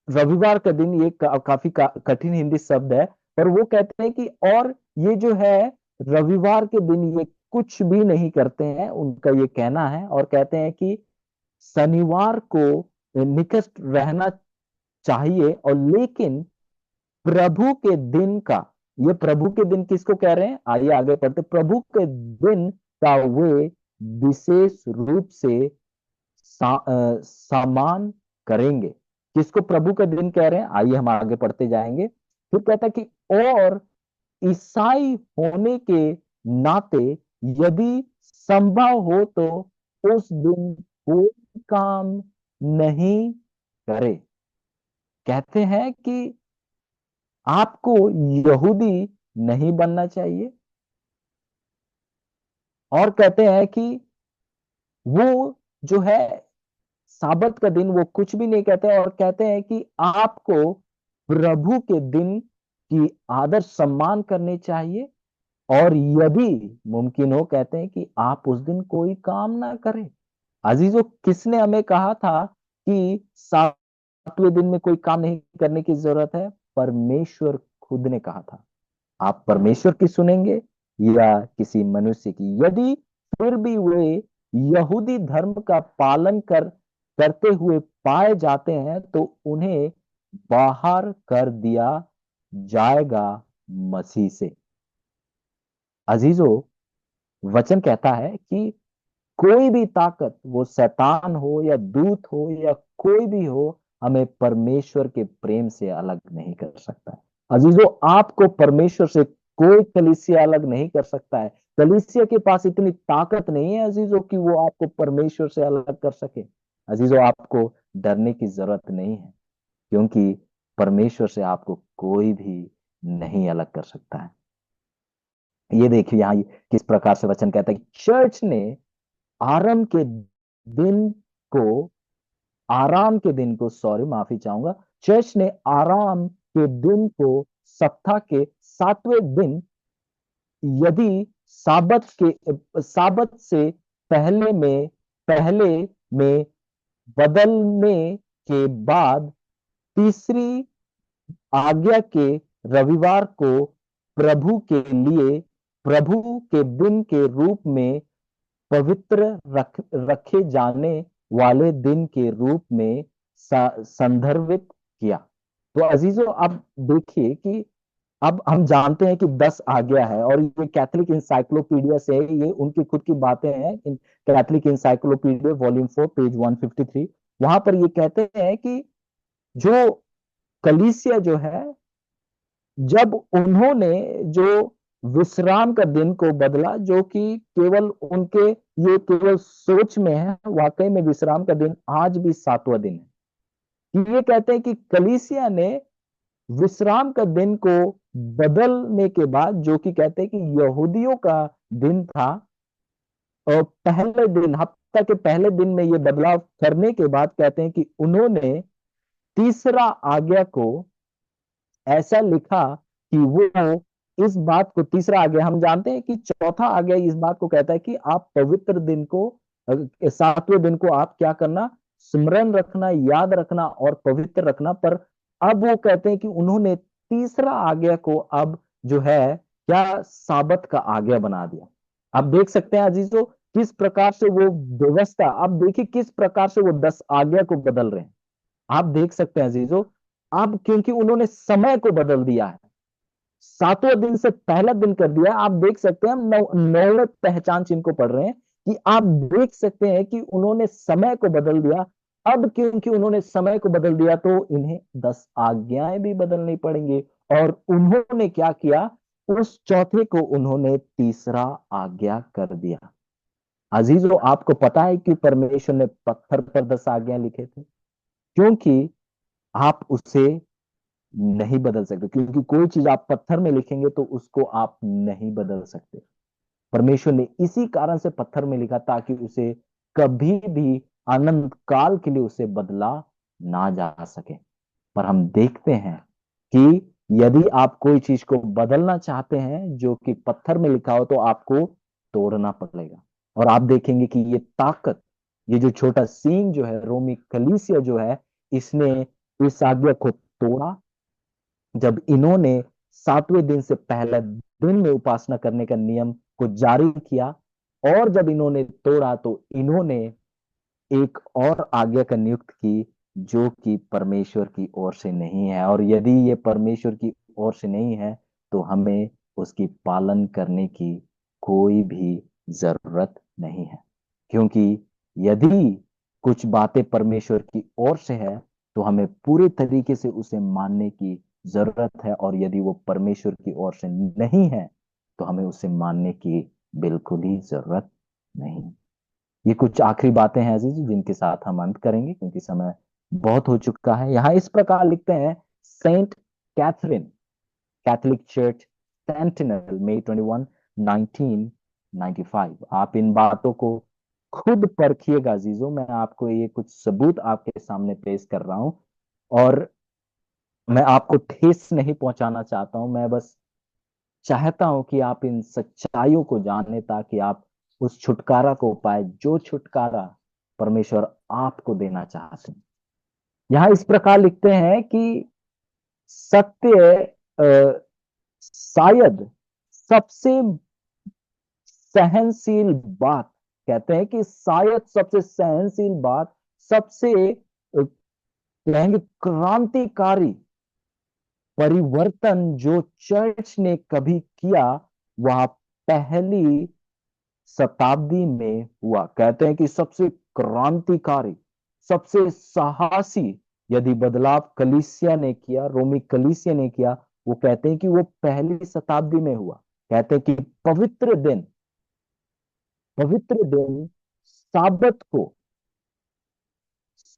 रविवार का दिन, ये काफी कठिन हिंदी शब्द है, पर वो कहते हैं कि और ये जो है रविवार के दिन ये कुछ भी नहीं करते हैं, उनका ये कहना है। और कहते हैं कि शनिवार को निकट रहना चाहिए, और लेकिन प्रभु के दिन का, ये प्रभु के दिन किसको कह रहे हैं, आइए आगे पढ़ते। प्रभु के दिन का वे विशेष रूप से सामान करेंगे। किसको प्रभु का दिन कह रहे हैं, आइए हम आगे पढ़ते जाएंगे। फिर कहता है कि और ईसाई होने के नाते यदि संभव हो तो उस दिन कोई काम नहीं करे। कहते हैं कि आपको यहूदी नहीं बनना चाहिए, और कहते हैं कि वो जो है साबत का दिन वो कुछ भी नहीं कहते, और कहते हैं कि आपको प्रभु के दिन की आदर सम्मान करनी चाहिए, और यदि मुमकिन हो कहते हैं कि आप उस दिन कोई काम ना करें। अजीजों, किसने हमें कहा था कि 7वें दिन में कोई काम नहीं करने की जरूरत है? परमेश्वर खुद ने कहा था। आप परमेश्वर की सुनेंगे या किसी मनुष्य की? यदि फिर भी वे यहूदी धर्म का पालन करते हुए पाए जाते हैं तो उन्हें बाहर कर दिया जाएगा मसीह से। अजीजों, वचन कहता है कि कोई भी ताकत, वो शैतान हो या दूत हो या कोई भी हो, हमें परमेश्वर के प्रेम से अलग नहीं कर सकता है। अजीजों, आपको परमेश्वर से कोई कलीसिया अलग नहीं कर सकता है। कलीसिया के पास इतनी ताकत नहीं है अजीजों कि वो आपको परमेश्वर से अलग कर सके। अजीजों, आपको डरने की जरूरत नहीं है, क्योंकि परमेश्वर से आपको कोई भी नहीं अलग कर सकता है। ये देखिए यहाँ किस प्रकार से वचन कहता है कि चर्च ने आराम के दिन को आराम के दिन को, सॉरी माफी चाहूंगा, चर्च ने आराम के दिन को सप्ताह के 7वें दिन, यदि साबत से पहले में बदलने के बाद तीसरी आज्ञा के रविवार को प्रभु के लिए, प्रभु के दिन के रूप में पवित्र रखे जाने वाले दिन के रूप में संदर्भित किया। तो अजीजों, अब देखिए कि अब हम जानते हैं कि 10 आज्ञा है, और ये कैथोलिक इंसाइक्लोपीडिया से, ये उनकी खुद की बातें हैं, कैथोलिक इंसाइक्लोपीडिया वॉल्यूम 4 पेज 153। वहां पर ये कहते हैं कि जो कलीसिया जो है, जब उन्होंने जो विश्राम का दिन को बदला, जो कि केवल उनके, ये केवल सोच में है, वाकई में विश्राम का दिन आज भी 7वां दिन है। ये कहते हैं कि कलीसिया ने विश्राम का दिन को बदलने के बाद, जो कि कहते हैं कि यहूदियों का दिन था, और पहले दिन, हफ्ता के पहले दिन में ये बदलाव करने के बाद कहते हैं कि उन्होंने तीसरा आज्ञा को ऐसा लिखा कि वो इस बात को, तीसरा आज्ञा, हम जानते हैं कि चौथा आज्ञा इस बात को कहता है कि आप पवित्र दिन को, 7वें दिन को आप क्या करना, स्मरण रखना, याद रखना और पवित्र रखना। पर अब वो कहते हैं कि उन्होंने तीसरा आज्ञा को अब जो है क्या, साबत का आज्ञा बना दिया। आप देख सकते हैं अजीजों किस प्रकार से वो व्यवस्था, अब देखिए किस प्रकार से वो 10 आज्ञा को बदल रहे हैं। आप देख सकते हैं अजीजों, अब क्योंकि उन्होंने समय को बदल दिया है, 7वें दिन से पहला दिन कर दिया। आप देख सकते हैं, हम नौवें पहचान चिन्ह को पढ़ रहे हैं, कि आप देख सकते हैं कि उन्होंने समय को बदल दिया। अब क्योंकि उन्होंने समय को बदल दिया तो इन्हें 10 आज्ञाएं भी बदलनी पड़ेंगी। और उन्होंने क्या किया, उस चौथे को उन्होंने तीसरा आज्ञा कर दिया। अजीजों, आपको पता है कि परमेश्वर ने पत्थर पर 10 आज्ञा लिखे थे? क्योंकि आप उसे नहीं बदल सकते, क्योंकि कोई चीज आप पत्थर में लिखेंगे तो उसको आप नहीं बदल सकते। परमेश्वर ने इसी कारण से पत्थर में लिखा, ताकि उसे कभी भी अनंत काल के लिए उसे बदला ना जा सके। पर हम देखते हैं कि यदि आप कोई चीज को बदलना चाहते हैं जो कि पत्थर में लिखा हो, तो आपको तोड़ना पड़ेगा। और आप देखेंगे कि ये ताकत, ये जो छोटा सींग जो है, रोमी कलीसिया जो है, इसने इस आज्ञा को तोड़ा। जब इन्होंने 7वें दिन से पहले दिन में उपासना करने का नियम को जारी किया, और जब इन्होंने तोड़ा तो इन्होंने एक और आज्ञा का नियुक्त की, जो कि परमेश्वर की ओर से नहीं है। और यदि ये परमेश्वर की ओर से नहीं है तो हमें उसकी पालन करने की कोई भी जरूरत नहीं है। क्योंकि यदि कुछ बातें परमेश्वर की ओर से है तो हमें पूरे तरीके से उसे मानने की जरूरत है, और यदि वो परमेश्वर की ओर से नहीं है तो हमें उसे मानने की बिल्कुल ही जरूरत नहीं। ये कुछ आखिरी बातें हैं अजीज, जिनके साथ हम अंत करेंगे क्योंकि समय बहुत हो चुका है। यहाँ इस प्रकार लिखते हैं, saint Catherine, Catholic church, sentinel, मई 21, 1995। आप इन बातों को खुद परखिएगा अजीजों, मैं आपको ये कुछ सबूत आपके सामने पेश कर रहा हूं, और मैं आपको ठेस नहीं पहुंचाना चाहता हूं। मैं बस चाहता हूं कि आप इन सच्चाइयों को जाने, ताकि आप उस छुटकारा को पाए जो छुटकारा परमेश्वर आपको देना चाहते हैं। यहां इस प्रकार लिखते हैं कि सत्य शायद सबसे सहनशील बात, कहते हैं कि शायद सबसे सहनशील बात, सबसे कहेंगे क्रांतिकारी परिवर्तन जो चर्च ने कभी किया, वह पहली शताब्दी में हुआ। कहते हैं कि सबसे क्रांतिकारी, सबसे साहसी यदि बदलाव कलीसिया ने किया, रोमी कलीसिया ने किया, वो कहते हैं कि वो पहली शताब्दी में हुआ। कहते हैं कि पवित्र दिन साबत को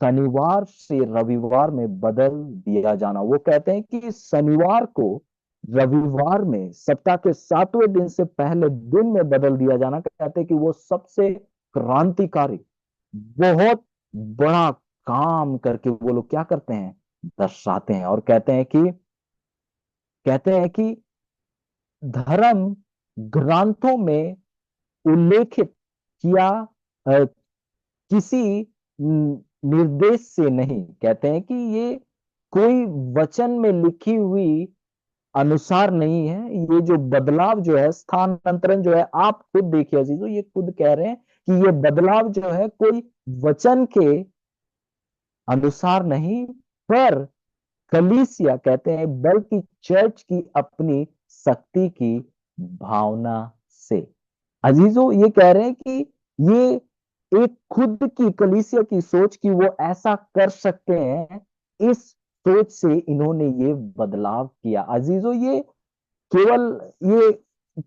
शनिवार से रविवार में बदल दिया जाना। वो कहते हैं कि शनिवार को रविवार में, सप्ताह के 7वें दिन से पहले दिन में बदल दिया जाना, कहते हैं कि वो सबसे क्रांतिकारी, बहुत बड़ा काम करके वो लोग क्या करते हैं, दर्शाते हैं। और कहते हैं कि धर्म ग्रंथों में उल्लेखित किया किसी निर्देश से नहीं। कहते हैं कि ये कोई वचन में लिखी हुई अनुसार नहीं है। ये जो बदलाव जो है, स्थानांतरण जो है, आप खुद देखिए अजीजों, ये खुद कह रहे हैं कि ये बदलाव जो है कोई वचन के अनुसार नहीं, पर कलीसिया कहते हैं बल्कि चर्च की अपनी शक्ति की भावना से। अजीजों ये कह रहे हैं कि ये एक खुद की कलीसिया की सोच की वो ऐसा कर सकते हैं, इस सोच से इन्होंने ये बदलाव किया। अजीजों ये केवल ये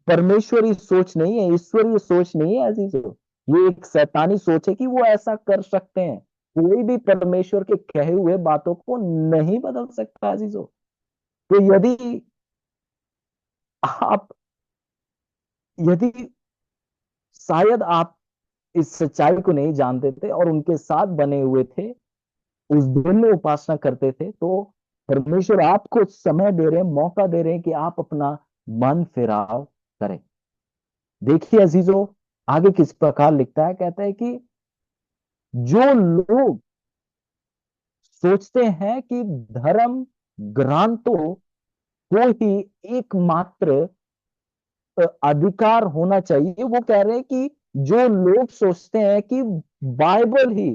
परमेश्वरी सोच नहीं है, ईश्वरीय सोच नहीं है अजीजों, ये एक शैतानी सोच है कि वो ऐसा कर सकते हैं। कोई भी परमेश्वर के कहे हुए बातों को नहीं बदल सकता अजीजों। तो आप यदि शायद आप इस सच्चाई को नहीं जानते थे और उनके साथ बने हुए थे, उस दिन में उपासना करते थे, तो परमेश्वर आपको समय दे रहे हैं, मौका दे रहे हैं कि आप अपना मन फिराव करें। देखिए अजीजों, आगे किस प्रकार लिखता है, कहता है कि जो लोग सोचते हैं कि धर्म ग्रंथों को ही एकमात्र अधिकार होना चाहिए, वो कह रहे हैं कि जो लोग सोचते हैं कि बाइबल ही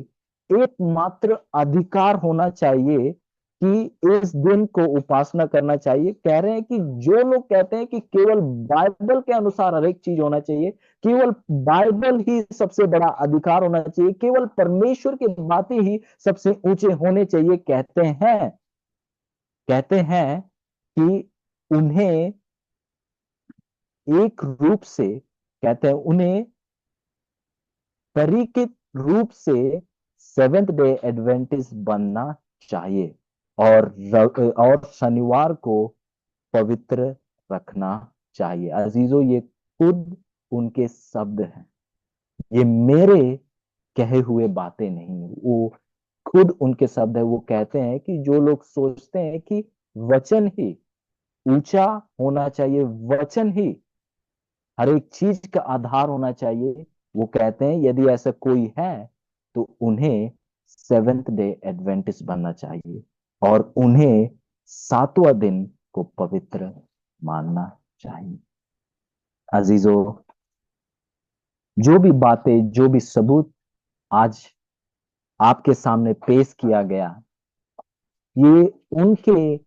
एकमात्र अधिकार होना चाहिए, कि इस दिन को उपासना करना चाहिए, कह रहे हैं कि जो लोग कहते हैं कि केवल बाइबल के अनुसार हर एक चीज होना चाहिए, केवल बाइबल ही सबसे बड़ा अधिकार होना चाहिए, केवल परमेश्वर की बातें ही सबसे ऊंचे होने चाहिए, कहते हैं कि उन्हें एक रूप से, कहते हैं उन्हें तरीकित रूप से सेवेंथ डे एडवेंटिस्ट बनना चाहिए, और शनिवार को पवित्र रखना चाहिए। अजीजों ये खुद उनके शब्द हैं, ये मेरे कहे हुए बातें नहीं, वो खुद उनके शब्द है। वो कहते हैं कि जो लोग सोचते हैं कि वचन ही ऊंचा होना चाहिए, वचन ही हर एक चीज का आधार होना चाहिए, वो कहते हैं यदि ऐसा कोई है तो उन्हें सेवेंथ डे एडवेंटिस्ट बनना चाहिए और उन्हें सातवां दिन को पवित्र मानना चाहिए। अजीजों, जो भी बातें, जो भी सबूत आज आपके सामने पेश किया गया, ये उनके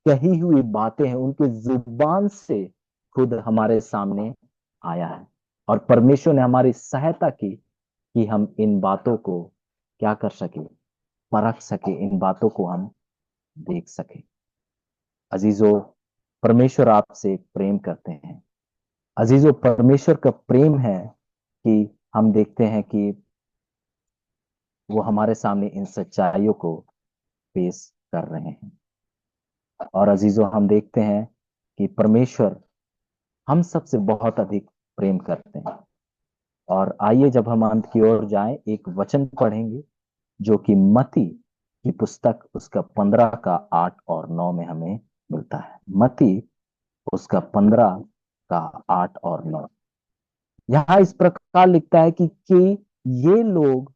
कही हुई बातें हैं, उनके जुबान से खुद हमारे सामने आया है। और परमेश्वर ने हमारी सहायता की कि हम इन बातों को क्या कर सके, परख सके, इन बातों को हम देख सके। अजीजों, परमेश्वर आपसे प्रेम करते हैं। अजीजों, परमेश्वर का प्रेम है कि हम देखते हैं कि वो हमारे सामने इन सच्चाइयों को पेश कर रहे हैं। और अजीजों, हम देखते हैं कि परमेश्वर हम सबसे बहुत अधिक प्रेम करते हैं। और आइए जब हम अंत की ओर जाएं, एक वचन पढ़ेंगे जो कि मत्ती की पुस्तक उसका 15 का 8 और 9 में हमें मिलता है। मत्ती उसका 15 का 8 और 9। यहां इस प्रकार लिखता है कि ये लोग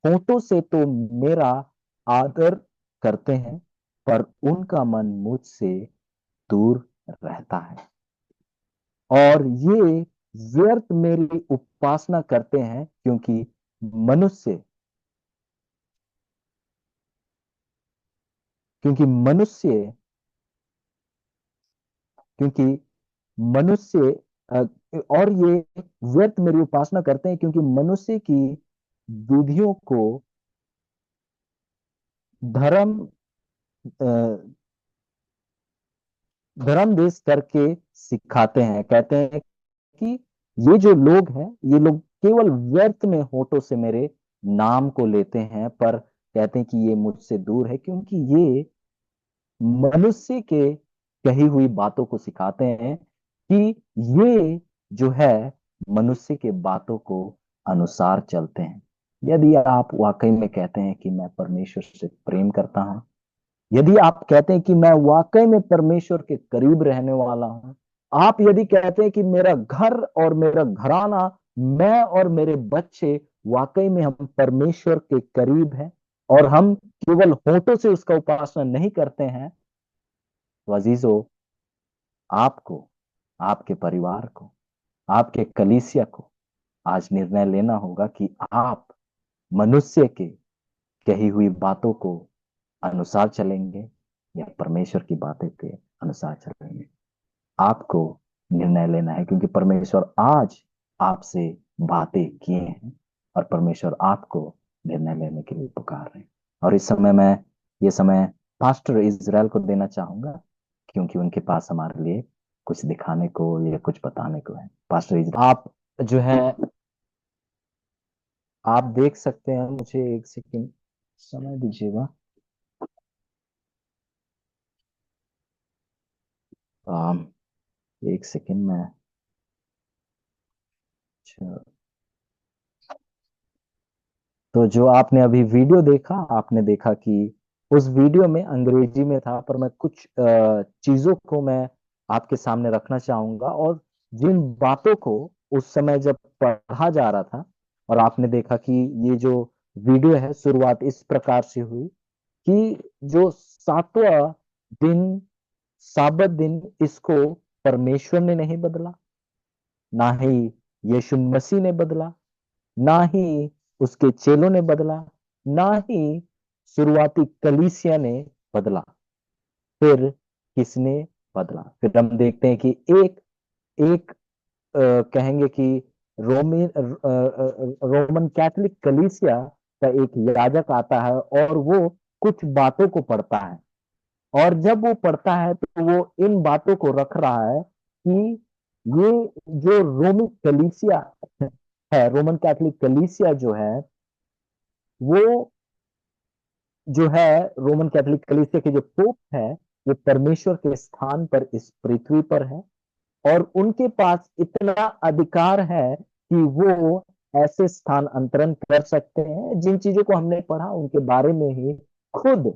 होठों से तो मेरा आदर करते हैं, पर उनका मन मुझसे दूर रहता है। और ये व्यर्थ मेरी उपासना करते हैं, मनुष्य क्योंकि मनुष्य क्योंकि मनुष्य अ, और ये व्यर्थ मेरी उपासना करते हैं क्योंकि मनुष्य की विधियों को धर्म अ, धर्म देश करके सिखाते हैं। कहते हैं कि ये जो लोग हैं, ये लोग केवल व्यर्थ में होठों से मेरे नाम को लेते हैं, पर कहते हैं कि ये मुझसे दूर है, क्योंकि ये मनुष्य के कही हुई बातों को सिखाते हैं कि ये जो है मनुष्य के बातों को अनुसार चलते हैं। यदि आप वाकई में कहते हैं कि मैं परमेश्वर से प्रेम करता हूं, यदि आप कहते हैं कि मैं वाकई में परमेश्वर के करीब रहने वाला हूं, आप यदि कहते हैं कि मेरा घर और मेरा घराना, मैं और मेरे बच्चे वाकई में हम परमेश्वर के करीब हैं और हम केवल होठों से उसका उपासना नहीं करते हैं, तो अजीजों, आपको, आपके परिवार को, आपके कलीसिया को आज निर्णय लेना होगा कि आप मनुष्य के कही हुई बातों को अनुसार चलेंगे या परमेश्वर की बातें के अनुसार चलेंगे। आपको निर्णय लेना है, क्योंकि परमेश्वर आज आपसे बातें किए हैं और परमेश्वर आपको निर्णय लेने के लिए पुकार रहे हैं। और इस समय मैं ये समय पास्टर इजराइल को देना चाहूंगा, क्योंकि उनके पास हमारे लिए कुछ दिखाने को या कुछ बताने को है। पास्टर इजराइल, आप जो है, आप देख सकते हैं। मुझे एक सेकंड समय दीजिएगा। आम, एक सेकंड में। अच्छा, तो जो आपने अभी वीडियो देखा, आपने देखा कि उस वीडियो में अंग्रेजी में था, पर मैं कुछ चीजों को मैं आपके सामने रखना चाहूंगा। और जिन बातों को उस समय जब पढ़ा जा रहा था, और आपने देखा कि ये जो वीडियो है, शुरुआत इस प्रकार से हुई कि जो सातवां दिन, साबत दिन, इसको परमेश्वर ने नहीं बदला, ना ही यीशु मसीह ने बदला, ना ही उसके चेलों ने बदला, ना ही शुरुआती कलीसिया ने बदला। फिर किसने बदला? फिर हम देखते हैं कि एक एक कहेंगे कि रोमन कैथोलिक कलीसिया का एक याजक आता है और वो कुछ बातों को पढ़ता है। और जब वो पढ़ता है तो वो इन बातों को रख रहा है कि ये जो रोमी कलीसिया है, रोमन कैथोलिक कलीसिया जो है, वो जो है रोमन कैथोलिक कलीसिया के जो पोप है, वो परमेश्वर के स्थान पर इस पृथ्वी पर है। और उनके पास इतना अधिकार है कि वो ऐसे स्थान अंतरण कर सकते हैं। जिन चीजों को हमने पढ़ा उनके बारे में ही खुद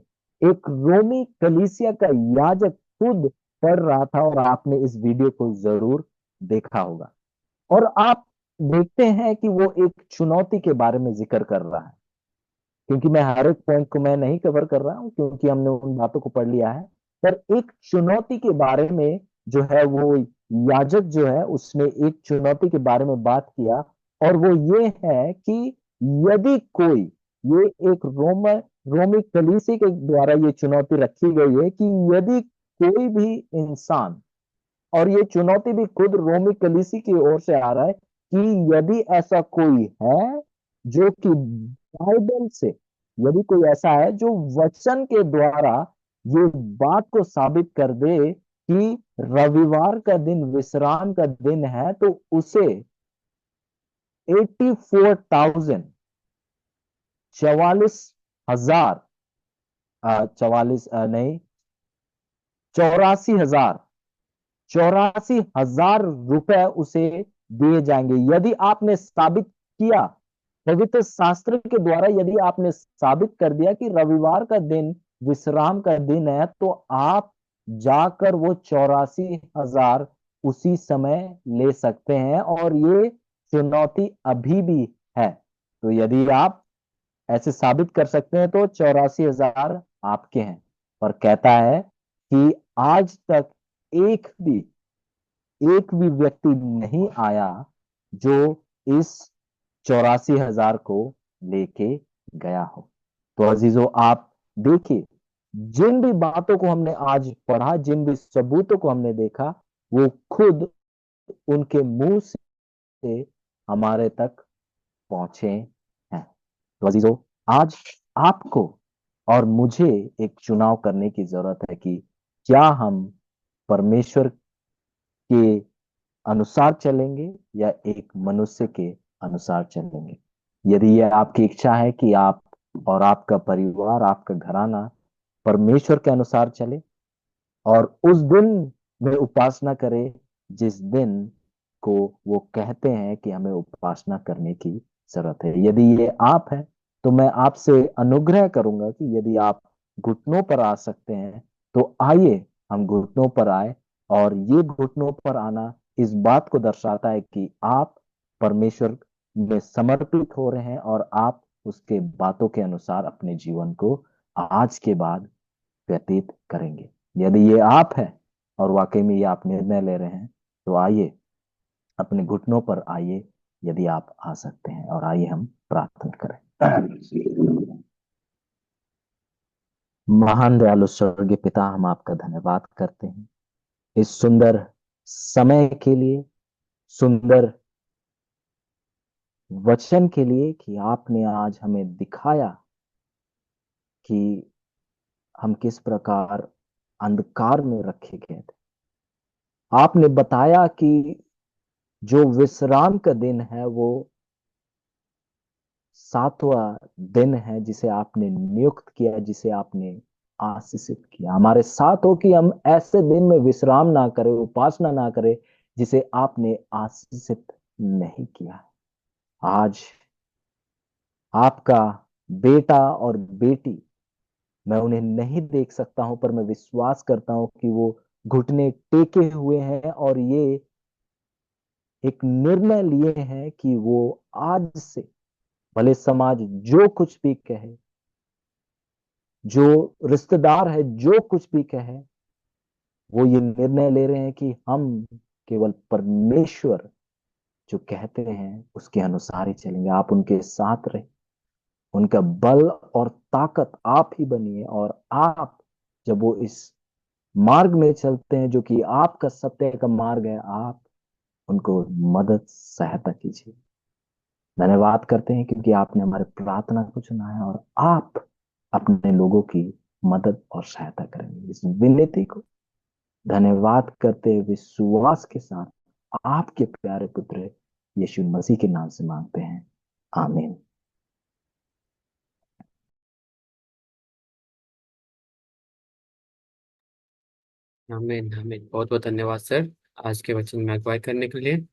एक रोमी कलीसिया का याजक खुद पढ़ रहा था, और आपने इस वीडियो को जरूर देखा होगा। और आप देखते हैं कि वो एक चुनौती के बारे में जिक्र कर रहा है। क्योंकि मैं हर एक पॉइंट को मैं नहीं कवर कर रहा हूँ, क्योंकि हमने उन बातों को पढ़ लिया है। पर एक चुनौती के बारे में जो है वो याजक जो है उसने एक चुनौती के बारे में बात किया, और वो ये है कि यदि कोई, ये एक रोमी कलीसिया के द्वारा ये चुनौती रखी गई है कि यदि कोई भी इंसान, और ये चुनौती भी खुद रोमी कलीसिया की ओर से आ रहा है कि यदि ऐसा कोई है जो कि बाइबल से, यदि कोई ऐसा है जो वचन के द्वारा ये बात को साबित कर दे कि रविवार का दिन विश्राम का दिन है, तो उसे 84,000, 44,000, 44 नहीं, 84,000, 84,000 रुपए उसे दिए जाएंगे यदि आपने साबित किया, पवित्र शास्त्र के द्वारा यदि आपने साबित कर दिया कि रविवार का दिन विश्राम का दिन है, तो आप जाकर वो 84,000 उसी समय ले सकते हैं, और ये चुनौती अभी भी है। तो यदि आप ऐसे साबित कर सकते हैं तो 84,000 आपके हैं। और कहता है कि आज तक एक भी एक भी व्यक्ति नहीं आया जो इस 84,000 को लेके गया हो। तो अजीजों, आप देखिए, जिन भी बातों को हमने आज पढ़ा, जिन भी सबूतों को हमने देखा, वो खुद उनके मुंह से हमारे तक पहुंचे हैं। तो अजीजों, आज आपको और मुझे एक चुनाव करने की जरूरत है कि क्या हम परमेश्वर के अनुसार चलेंगे या एक मनुष्य के अनुसार चलेंगे। यदि यह आपकी इच्छा है कि आप और आपका परिवार, आपका घराना परमेश्वर के अनुसार चले और उस दिन में उपासना करे जिस दिन को वो कहते हैं कि हमें उपासना करने की जरूरत है, यदि ये आप है, तो मैं आपसे अनुग्रह करूंगा कि यदि आप घुटनों पर आ सकते हैं तो आइए, हम घुटनों पर आए। और ये घुटनों पर आना इस बात को दर्शाता है कि आप परमेश्वर में समर्पित हो रहे हैं और आप उसके बातों के अनुसार अपने जीवन को आज के बाद व्यतीत करेंगे। यदि ये आप है और वाकई में ये आप निर्णय ले रहे हैं, तो आइए, अपने घुटनों पर आइए, यदि आप आ सकते हैं, और आइए हम प्रार्थना करें। महान दयालु स्वर्गीय पिता, हम आपका धन्यवाद करते हैं इस सुंदर समय के लिए, सुंदर वचन के लिए कि आपने आज हमें दिखाया कि हम किस प्रकार अंधकार में रखे गए थे। आपने बताया कि जो विश्राम का दिन है वो 7वां दिन है जिसे आपने नियुक्त किया, जिसे आपने आशीषित किया। हमारे साथ हो कि हम ऐसे दिन में विश्राम ना करें, उपासना ना करें जिसे आपने आशीषित नहीं किया। आज आपका बेटा और बेटी, मैं उन्हें नहीं देख सकता हूं, पर मैं विश्वास करता हूं कि वो घुटने टेके हुए हैं और ये एक निर्णय लिए हैं कि वो आज से, भले समाज जो कुछ भी कहे, जो रिश्तेदार है जो कुछ भी कहे, वो ये निर्णय ले रहे हैं कि हम केवल परमेश्वर जो कहते हैं उसके अनुसार ही चलेंगे। आप उनके साथ रहे, उनका बल और ताकत आप ही बनिए, और आप जब वो इस मार्ग में चलते हैं जो कि आपका सत्य का मार्ग है, आप उनको मदद सहायता कीजिए। धन्यवाद करते हैं क्योंकि आपने हमारे प्रार्थना को सुना है, और आप अपने लोगों की मदद और सहायता करेंगे। इस विनती को धन्यवाद करते हुए विश्वास के साथ आपके प्यारे पुत्र यीशु मसीह के नाम से मांगते हैं, आमीन। हमें हमें बहुत बहुत धन्यवाद सर, आज के वचन में अगुवाई करने के लिए।